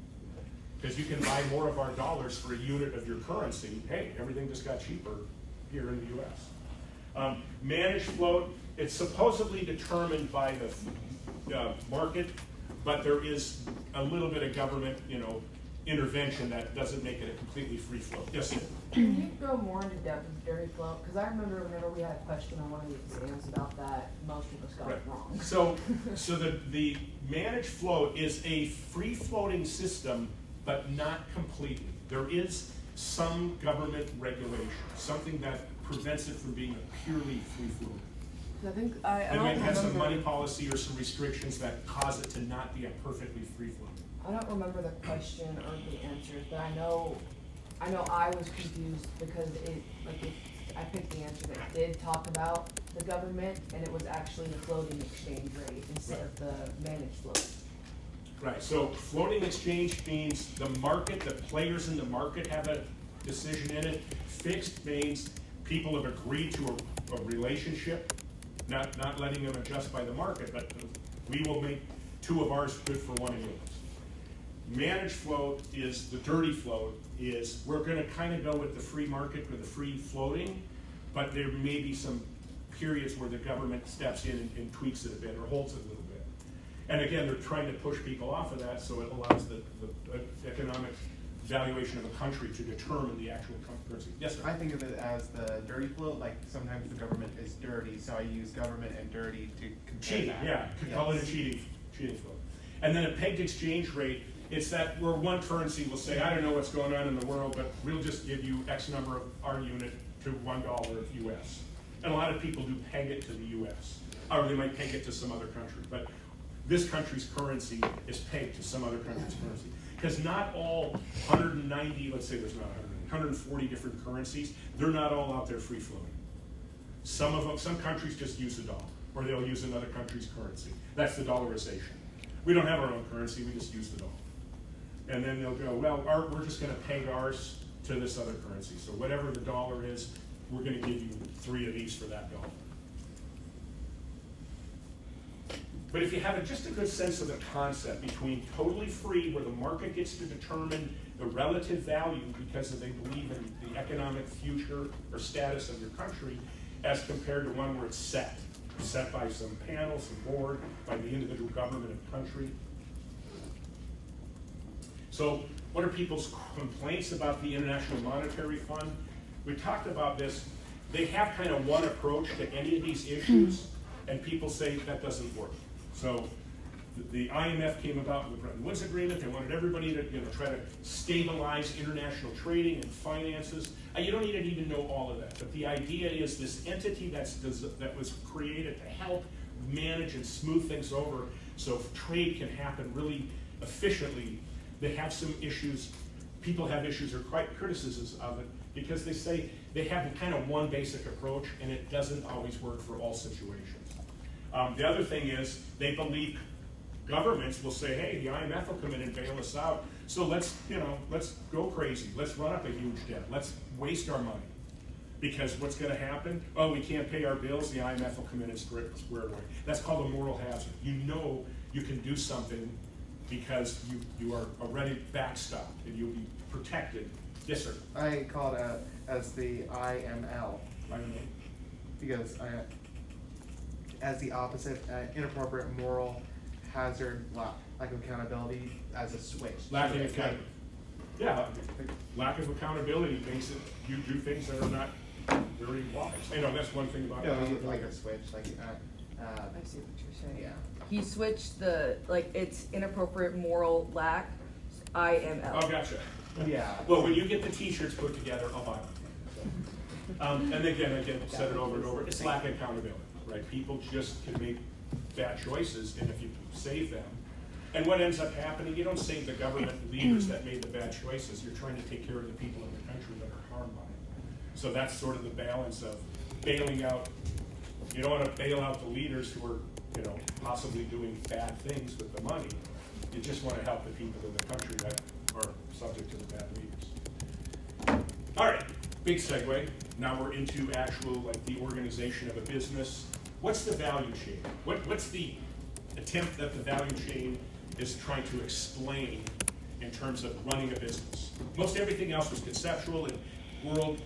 [SPEAKER 1] Because you can buy more of our dollars for a unit of your currency. Hey, everything just got cheaper here in the US. Managed float, it's supposedly determined by the market, but there is a little bit of government, you know, intervention that doesn't make it a completely free float. Yes, sir.
[SPEAKER 2] Can you go more into depth with dirty float? Because I remember whenever we had a question on one of the exams about that, most of us got it wrong.
[SPEAKER 1] So the managed float is a free floating system, but not completely. There is some government regulation, something that prevents it from being a purely free float.
[SPEAKER 2] I think I
[SPEAKER 1] It
[SPEAKER 2] don't
[SPEAKER 1] might have some
[SPEAKER 2] remember.
[SPEAKER 1] money policy or some restrictions that cause it to not be a perfectly free float.
[SPEAKER 2] I don't remember the question or the answers, but I know I was confused because I picked the answer that did talk about the government, and it was actually the floating exchange rate instead of the managed float.
[SPEAKER 1] Right, so floating exchange means the market, the players in the market have a decision in it. Fixed means people have agreed to a relationship, not letting them adjust by the market, but we will make two of ours good for one of yours. Managed float is, the dirty float is, we're gonna kind of go with the free market with the free floating, but there may be some periods where the government steps in and tweaks it a bit or holds it a little bit. And again, they're trying to push people off of that, so it allows the economic valuation of a country to determine the actual currency. Yes, sir?
[SPEAKER 5] I think of it as the dirty float, like sometimes the government is dirty, so I use government and dirty to compare
[SPEAKER 1] Cheating,
[SPEAKER 5] that.
[SPEAKER 1] yeah, could call it a cheating float. And then a pegged exchange rate, it's that where one currency will say, I don't know what's going on in the world, but we'll just give you X number of our unit to $1 of US. And a lot of people do peg it to the US, or they might peg it to some other country, but this country's currency is pegged to some other country's currency. Because not all 190, let's say there's not 140 different currencies, they're not all out there free floating. Some of them, some countries just use the dollar, or they'll use another country's currency. That's the dollarization. We don't have our own currency, we just use the dollar. And then they'll go, well, we're just gonna peg ours to this other currency. So whatever the dollar is, we're gonna give you 3 of these for that dollar. But if you have just a good sense of the concept between totally free, where the market gets to determine the relative value because they believe in the economic future or status of your country, as compared to one where it's set by some panel, some board, by the individual government of the country. So what are people's complaints about the International Monetary Fund? We talked about this. They have kind of one approach to any of these issues, and people say that doesn't work. So the IMF came about with the Bretton Woods Agreement. They wanted everybody to, try to stabilize international trading and finances. You don't need to even know all of that, but the idea is this entity that was created to help manage and smooth things over so trade can happen really efficiently. They have some issues, people have issues or criticisms of it because they say they have kind of one basic approach and it doesn't always work for all situations. The other thing is they believe governments will say, hey, the IMF will come in and bail us out, so let's go crazy. Let's run up a huge debt. Let's waste our money. Because what's going to happen? Oh, we can't pay our bills, the IMF will come in and square it away. That's called a moral hazard. You know you can do something because you are already backstopped and you'll be protected. Yes, sir.
[SPEAKER 5] I call it as the IML,
[SPEAKER 1] I don't know.
[SPEAKER 5] because as the opposite, inappropriate moral hazard, lack of accountability as a switch.
[SPEAKER 1] Lack of accountability. Yeah, lack of accountability makes it, you do things that are not very wise. I know, that's one thing about it.
[SPEAKER 5] Like a switch, like,
[SPEAKER 2] I see what you're saying.
[SPEAKER 5] yeah.
[SPEAKER 2] He switched it's inappropriate moral lack, IML.
[SPEAKER 1] Oh, gotcha.
[SPEAKER 5] Yeah.
[SPEAKER 1] Well, when you get the t-shirts put together, I'll buy them. And again, said it over and over, it's lack of accountability, right? People just can make bad choices, and if you save them, and what ends up happening, you don't save the government leaders that made the bad choices, you're trying to take care of the people in the country that are harmed by it. So that's sort of the balance of bailing out. You don't want to bail out the leaders who are, possibly doing bad things with the money. You just want to help the people in the country that are subject to the bad leaders. All right, big segue. Now we're into actual, the organization of a business. What's the value chain? What's the attempt that the value chain is trying to explain in terms of running a business? Most everything else was conceptual and world,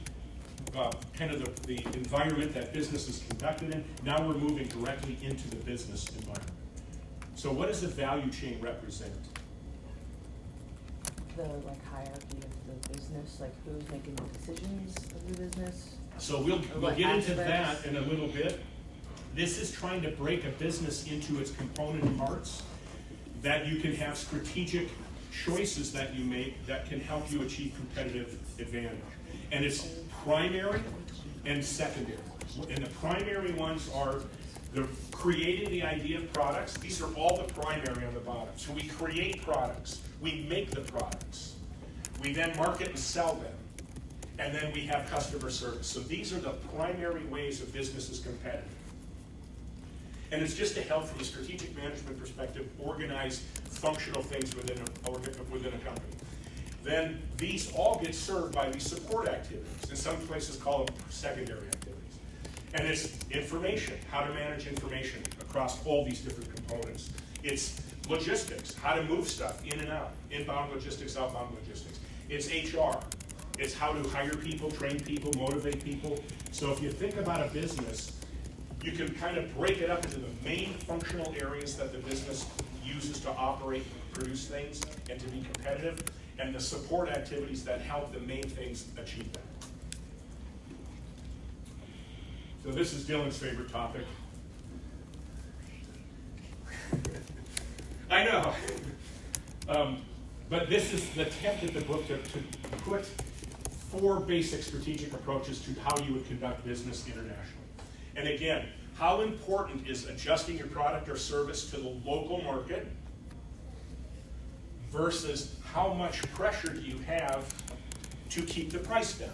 [SPEAKER 1] kind of the environment that business is conducted in. Now we're moving directly into the business environment. So what does the value chain represent?
[SPEAKER 2] The hierarchy of the business, who's making the decisions of the business.
[SPEAKER 1] So we'll get into that in a little bit. This is trying to break a business into its component parts that you can have strategic choices that you make that can help you achieve competitive advantage. And it's primary and secondary. And the primary ones are creating the idea of products. These are all the primary on the bottom. So we create products. We make the products. We then market and sell them. And then we have customer service. So these are the primary ways a business is competitive. And it's just to help, from a strategic management perspective, organize functional things within a company. Then these all get served by these support activities. And some places call them secondary activities. And it's information, how to manage information across all these different components. It's logistics, how to move stuff in and out, inbound logistics, outbound logistics. It's HR. It's how to hire people, train people, motivate people. So if you think about a business, you can kind of break it up into the main functional areas that the business uses to operate and produce things and to be competitive, and the support activities that help the main things achieve that. So this is Dylan's favorite topic. I know. But this is the attempt at the book to put 4 basic strategic approaches to how you would conduct business internationally. And again, how important is adjusting your product or service to the local market versus how much pressure do you have to keep the price down?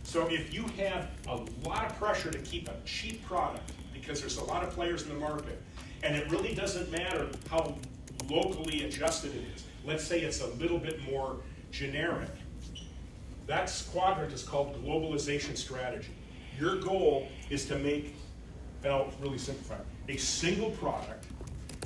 [SPEAKER 1] So if you have a lot of pressure to keep a cheap product because there's a lot of players in the market, and it really doesn't matter how locally adjusted it is. Let's say it's a little bit more generic. That quadrant is called globalization strategy. Your goal is to make, and I'll really simplify it, a single product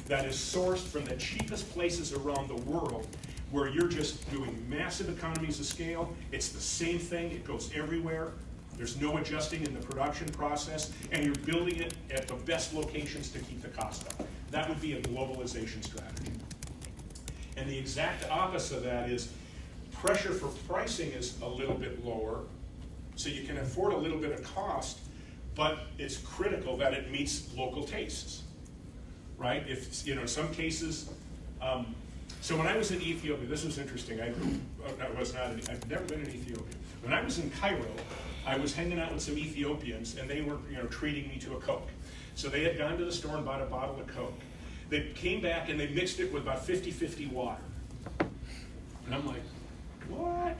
[SPEAKER 1] that is sourced from the cheapest places around the world, where you're just doing massive economies of scale. It's the same thing, it goes everywhere. There's no adjusting in the production process, and you're building it at the best locations to keep the cost down. That would be a globalization strategy. And the exact opposite of that is pressure for pricing is a little bit lower, so you can afford a little bit of cost, but it's critical that it meets local tastes. right? If, in some cases, so when I was in Ethiopia, this was interesting. I've never been in Ethiopia. When I was in Cairo, I was hanging out with some Ethiopians, and they were, treating me to a Coke. So they had gone to the store and bought a bottle of Coke. They came back and they mixed it with about 50-50 water. And I'm like, what?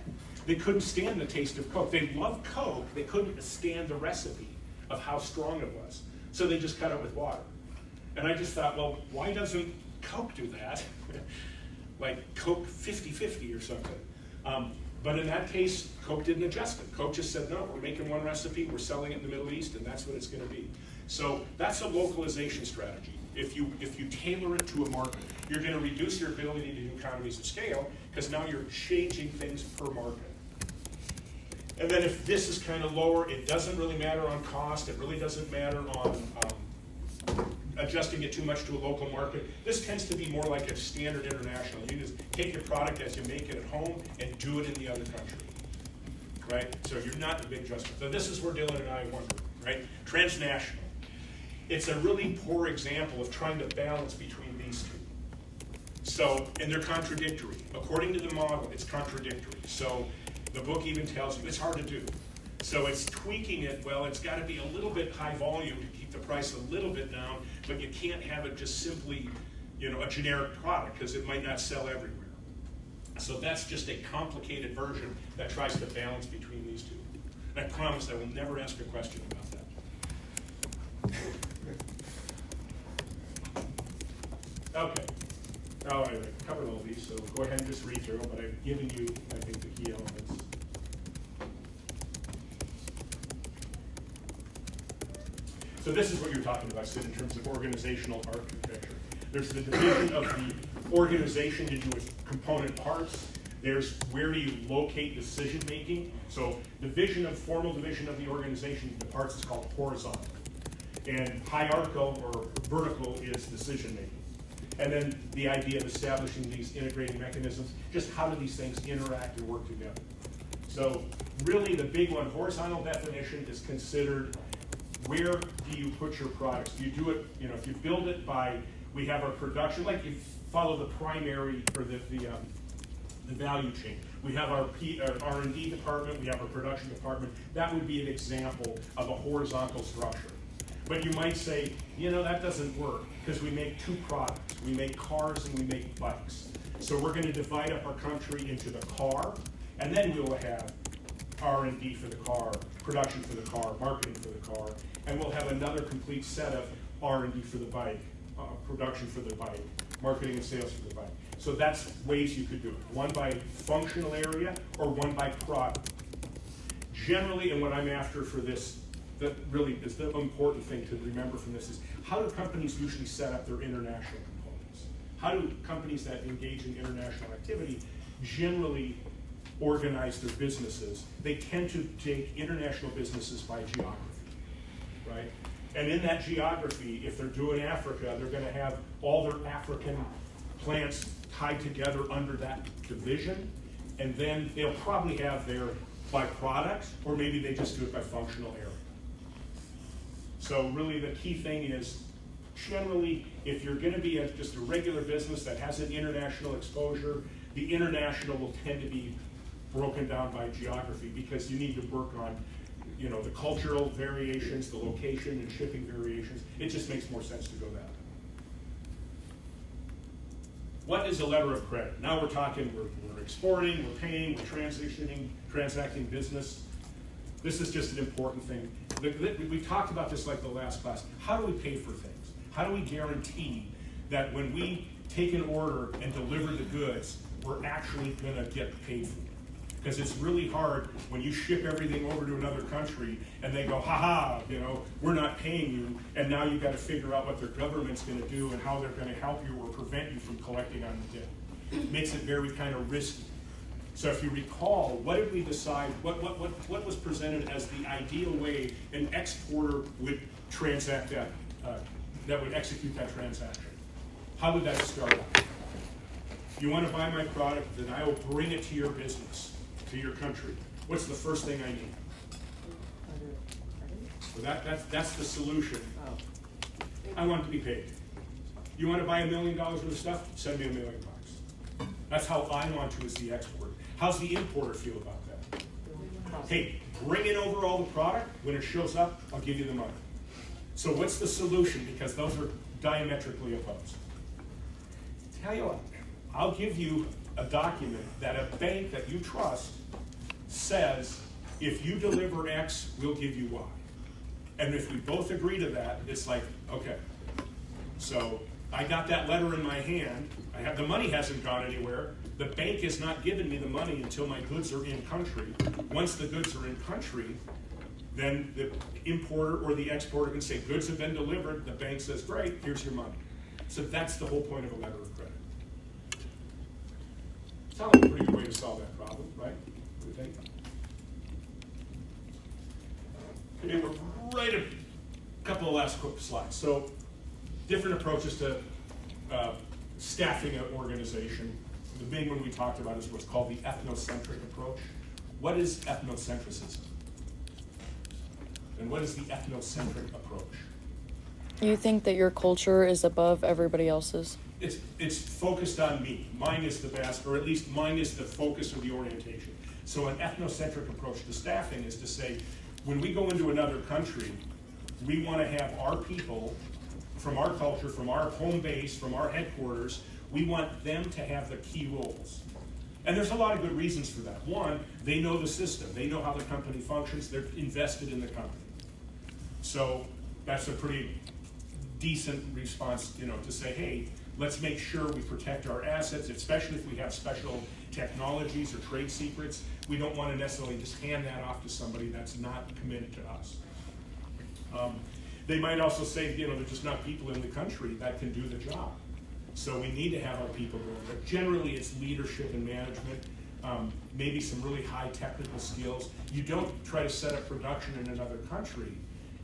[SPEAKER 1] They couldn't stand the taste of Coke. They loved Coke. They couldn't stand the recipe of how strong it was. So they just cut it with water. And I just thought, well, why doesn't Coke do that? Like Coke 50-50 or something. But in that case, Coke didn't adjust it. Coke just said, no, we're making one recipe, we're selling it in the Middle East, and that's what it's going to be. So that's a localization strategy. If you tailor it to a market, you're going to reduce your ability to do economies of scale, because now you're changing things per market. And then if this is kind of lower, it doesn't really matter on cost, it really doesn't matter on adjusting it too much to a local market. This tends to be more like a standard international. You just take your product as you make it at home and do it in the other country, right? So you're not a big adjustment. So this is where Dylan and I wonder, right? Transnational. It's a really poor example of trying to balance between these two. So, and they're contradictory. According to the model, it's contradictory. So the book even tells you it's hard to do. So it's tweaking it, well, it's got to be a little bit high volume to keep the price a little bit down, but you can't have it just simply, a generic product, because it might not sell everywhere. So that's just a complicated version that tries to balance between these two. And I promise I will never ask a question about that. Okay. Now I covered all these, so go ahead and just read through them, but I've given you, I think, the key elements. So this is what you're talking about, Sid, in terms of organizational architecture. There's the division of the organization into its component parts. There's where do you locate decision making. So formal division of the organization into parts is called horizontal. And hierarchical or vertical is decision making. And then the idea of establishing these integrating mechanisms, just how do these things interact and work together. So really the big one, horizontal definition, is considered where do you put your products? Do you do it, if you build it by, we have our production, like you follow the primary or the value chain. We have our R&D department, we have our production department. That would be an example of a horizontal structure. But you might say, that doesn't work because we make two products. We make cars and we make bikes. So we're going to divide up our country into the car, and then we will have R&D for the car, production for the car, marketing for the car, and we'll have another complete set of R&D for the bike, production for the bike, marketing and sales for the bike. So that's ways you could do it. One by functional area or one by product. Generally, and what I'm after for this, that really is the important thing to remember from this is, how do companies usually set up their international components? How do companies that engage in international activity generally organize their businesses? They tend to take international businesses by geography, right? And in that geography, if they're doing Africa, they're going to have all their African plants tied together under that division, and then they'll probably have their by product, or maybe they just do it by functional area. So really the key thing is, generally, if you're going to be just a regular business that has an international exposure, the international will tend to be broken down by geography, because you need to work on the cultural variations, the location and shipping variations. It just makes more sense to go that way. What is a letter of credit? Now we're talking, we're exporting, we're paying, we're transacting business. This is just an important thing. We talked about this like the last class. How do we pay for things? How do we guarantee that when we take an order and deliver the goods, we're actually going to get paid for it? Because it's really hard when you ship everything over to another country and they go, ha-ha, we're not paying you, and now you've got to figure out what their government's going to do and how they're going to help you or prevent you from collecting on the debt. It makes it very kind of risky. So if you recall, what did we decide, what was presented as the ideal way an exporter would transact that would execute that transaction? How would that start out? You want to buy my product, then I will bring it to your business, to your country. What's the first thing I need? So that's the solution. I want to be paid. You want to buy $1 million worth of stuff? Send me $1 million. That's how I want to as the exporter. How's the importer feel about that? Hey, bring in over all the product. When it shows up, I'll give you the money. So what's the solution? Because those are diametrically opposed. Tell you what, I'll give you a document that a bank that you trust says, if you deliver X, we'll give you Y. And if we both agree to that, it's like, okay. So I got that letter in my hand. The money hasn't gone anywhere. The bank is not giving me the money until my goods are in country. Once the goods are in country, then the importer or the exporter can say, goods have been delivered. The bank says, great, here's your money. So that's the whole point of a letter of credit. Sounds like a pretty good way to solve that problem, right? What do you think? Okay, we're right a couple of last quick slides. So, different approaches to staffing an organization. The big one we talked about is what's called the ethnocentric approach. What is ethnocentrism? And what is the ethnocentric approach?
[SPEAKER 4] You think that your culture is above everybody else's?
[SPEAKER 1] It's focused on me. Mine is the best, or at least mine is the focus of the orientation. So an ethnocentric approach to staffing is to say, when we go into another country, we want to have our people from our culture, from our home base, from our headquarters, we want them to have the key roles. And there's a lot of good reasons for that. One, they know the system. They know how the company functions. They're invested in the company. So that's a pretty decent response, to say, hey, let's make sure we protect our assets, especially if we have special technologies or trade secrets. We don't want to necessarily just hand that off to somebody that's not committed to us. They might also say, there's just not people in the country that can do the job. So we need to have our people go there. Generally, it's leadership and management, maybe some really high technical skills. You don't try to set up production in another country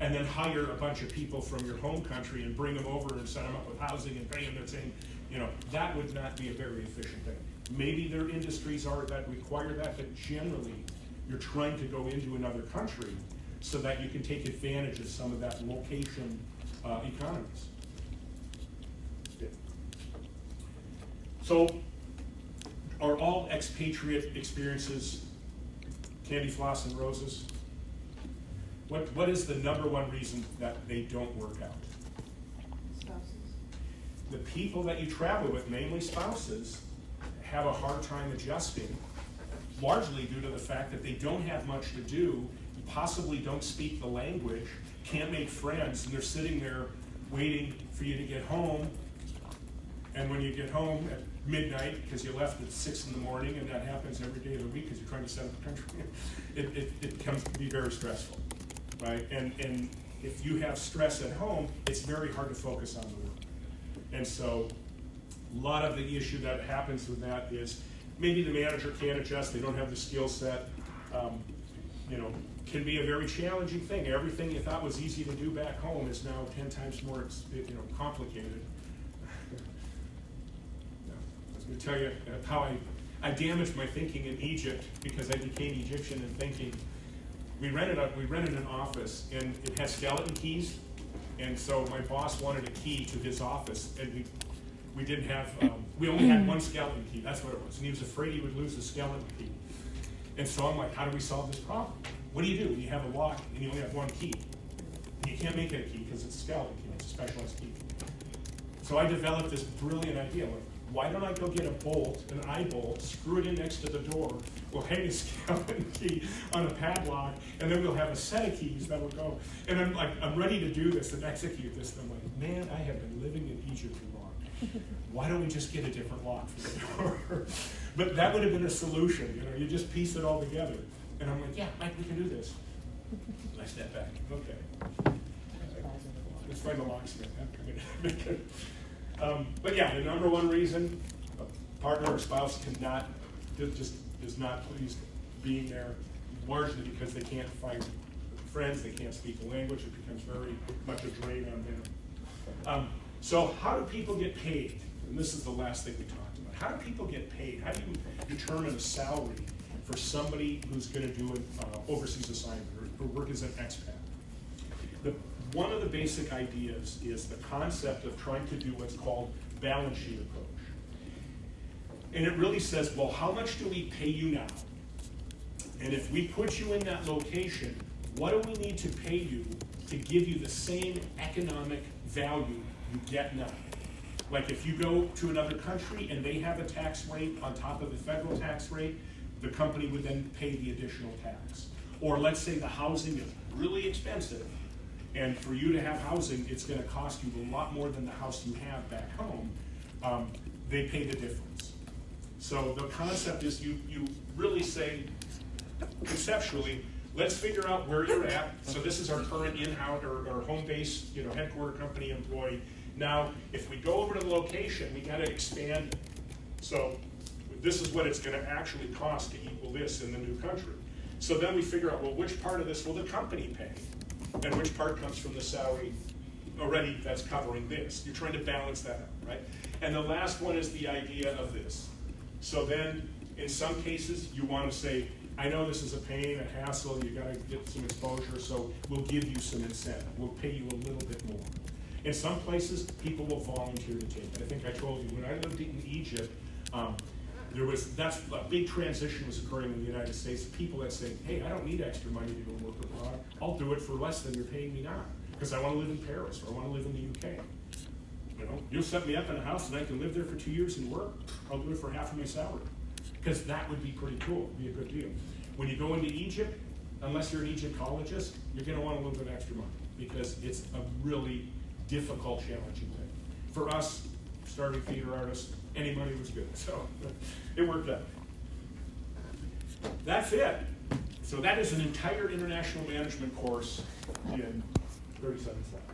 [SPEAKER 1] and then hire a bunch of people from your home country and bring them over and set them up with housing and pay them their thing. That would not be a very efficient thing. Maybe there are industries that require that, but generally, you're trying to go into another country so that you can take advantage of some of that location economies. Yeah. So, are all expatriate experiences candy, floss, and roses? What is the number one reason that they don't work out?
[SPEAKER 2] Spouses.
[SPEAKER 1] The people that you travel with, namely spouses, have a hard time adjusting, largely due to the fact that they don't have much to do, possibly don't speak the language, can't make friends, and they're sitting there waiting for you to get home. And when you get home at midnight, because you left at 6 in the morning, and that happens every day of the week because you're trying to set up the country, it becomes to be very stressful, right? And if you have stress at home, it's very hard to focus on the work. And so a lot of the issue that happens with that is maybe the manager can't adjust, they don't have the skill set, can be a very challenging thing. Everything you thought was easy to do back home is now 10 times more complicated. I was going to tell you how I damaged my thinking in Egypt because I became Egyptian in thinking. We rented an office, and it had skeleton keys, and so my boss wanted a key to his office, and we didn't have, we only had one skeleton key, that's what it was, and he was afraid he would lose the skeleton key. And so I'm like, how do we solve this problem? What do? You have a lock, and you only have one key. You can't make it a key because it's a skeleton key, it's a specialized key. So I developed this brilliant idea, like, why don't I go get a bolt, an eye bolt, screw it in next to the door, we'll hang a skeleton key on a padlock, and then we'll have a set of keys that will go. And I'm like, I'm ready to do this and execute this, and I'm like, man, I have been living in Egypt too long. Why don't we just get a different lock for the door? But that would have been a solution, you just piece it all together. And I'm like, yeah, Mike, we can do this. I step back, okay. Let's find the locksmith. But yeah, the number one reason a partner or spouse is not pleased being there, largely because they can't find friends, they can't speak the language, it becomes very much a drain on them. So how do people get paid? And this is the last thing we talked about. How do people get paid? How do you determine a salary for somebody who's going to do an overseas assignment or work as an expat? The one of the basic ideas is the concept of trying to do what's called balance sheet approach. And it really says, well, how much do we pay you now? And if we put you in that location, what do we need to pay you to give you the same economic value you get now? Like if you go to another country and they have a tax rate on top of the federal tax rate, the company would then pay the additional tax. Or let's say the housing is really expensive, and for you to have housing, it's gonna cost you a lot more than the house you have back home. They pay the difference. So the concept is you really say, conceptually, let's figure out where you're at. So this is our current in-house or home base, headquarter company employee. Now, if we go over to the location, we gotta expand it. So this is what it's gonna actually cost to equal this in the new country. So then we figure out, well, which part of this will the company pay? And which part comes from the salary already that's covering this? You're trying to balance that out, right? And the last one is the idea of this. So then, in some cases, you wanna say, I know this is a pain, a hassle, you gotta get some exposure, so we'll give you some incentive. We'll pay you a little bit more. In some places, people will volunteer to take it. I think I told you, when I lived in Egypt, that's a big transition was occurring in the United States. People that say, hey, I don't need extra money to go work abroad. I'll do it for less than you're paying me now, because I wanna live in Paris, or I wanna live in the UK. You'll set me up in a house and I can live there for 2 years and work. I'll do it for half of my salary. Because that would be pretty cool, be a good deal. When you go into Egypt, unless you're an Egyptologist, you're gonna want a little bit extra money, because it's a really difficult, challenging thing. For us, starving theater artists, any money was good, so it worked out. That's it. So that is an entire international management course in 37 slides.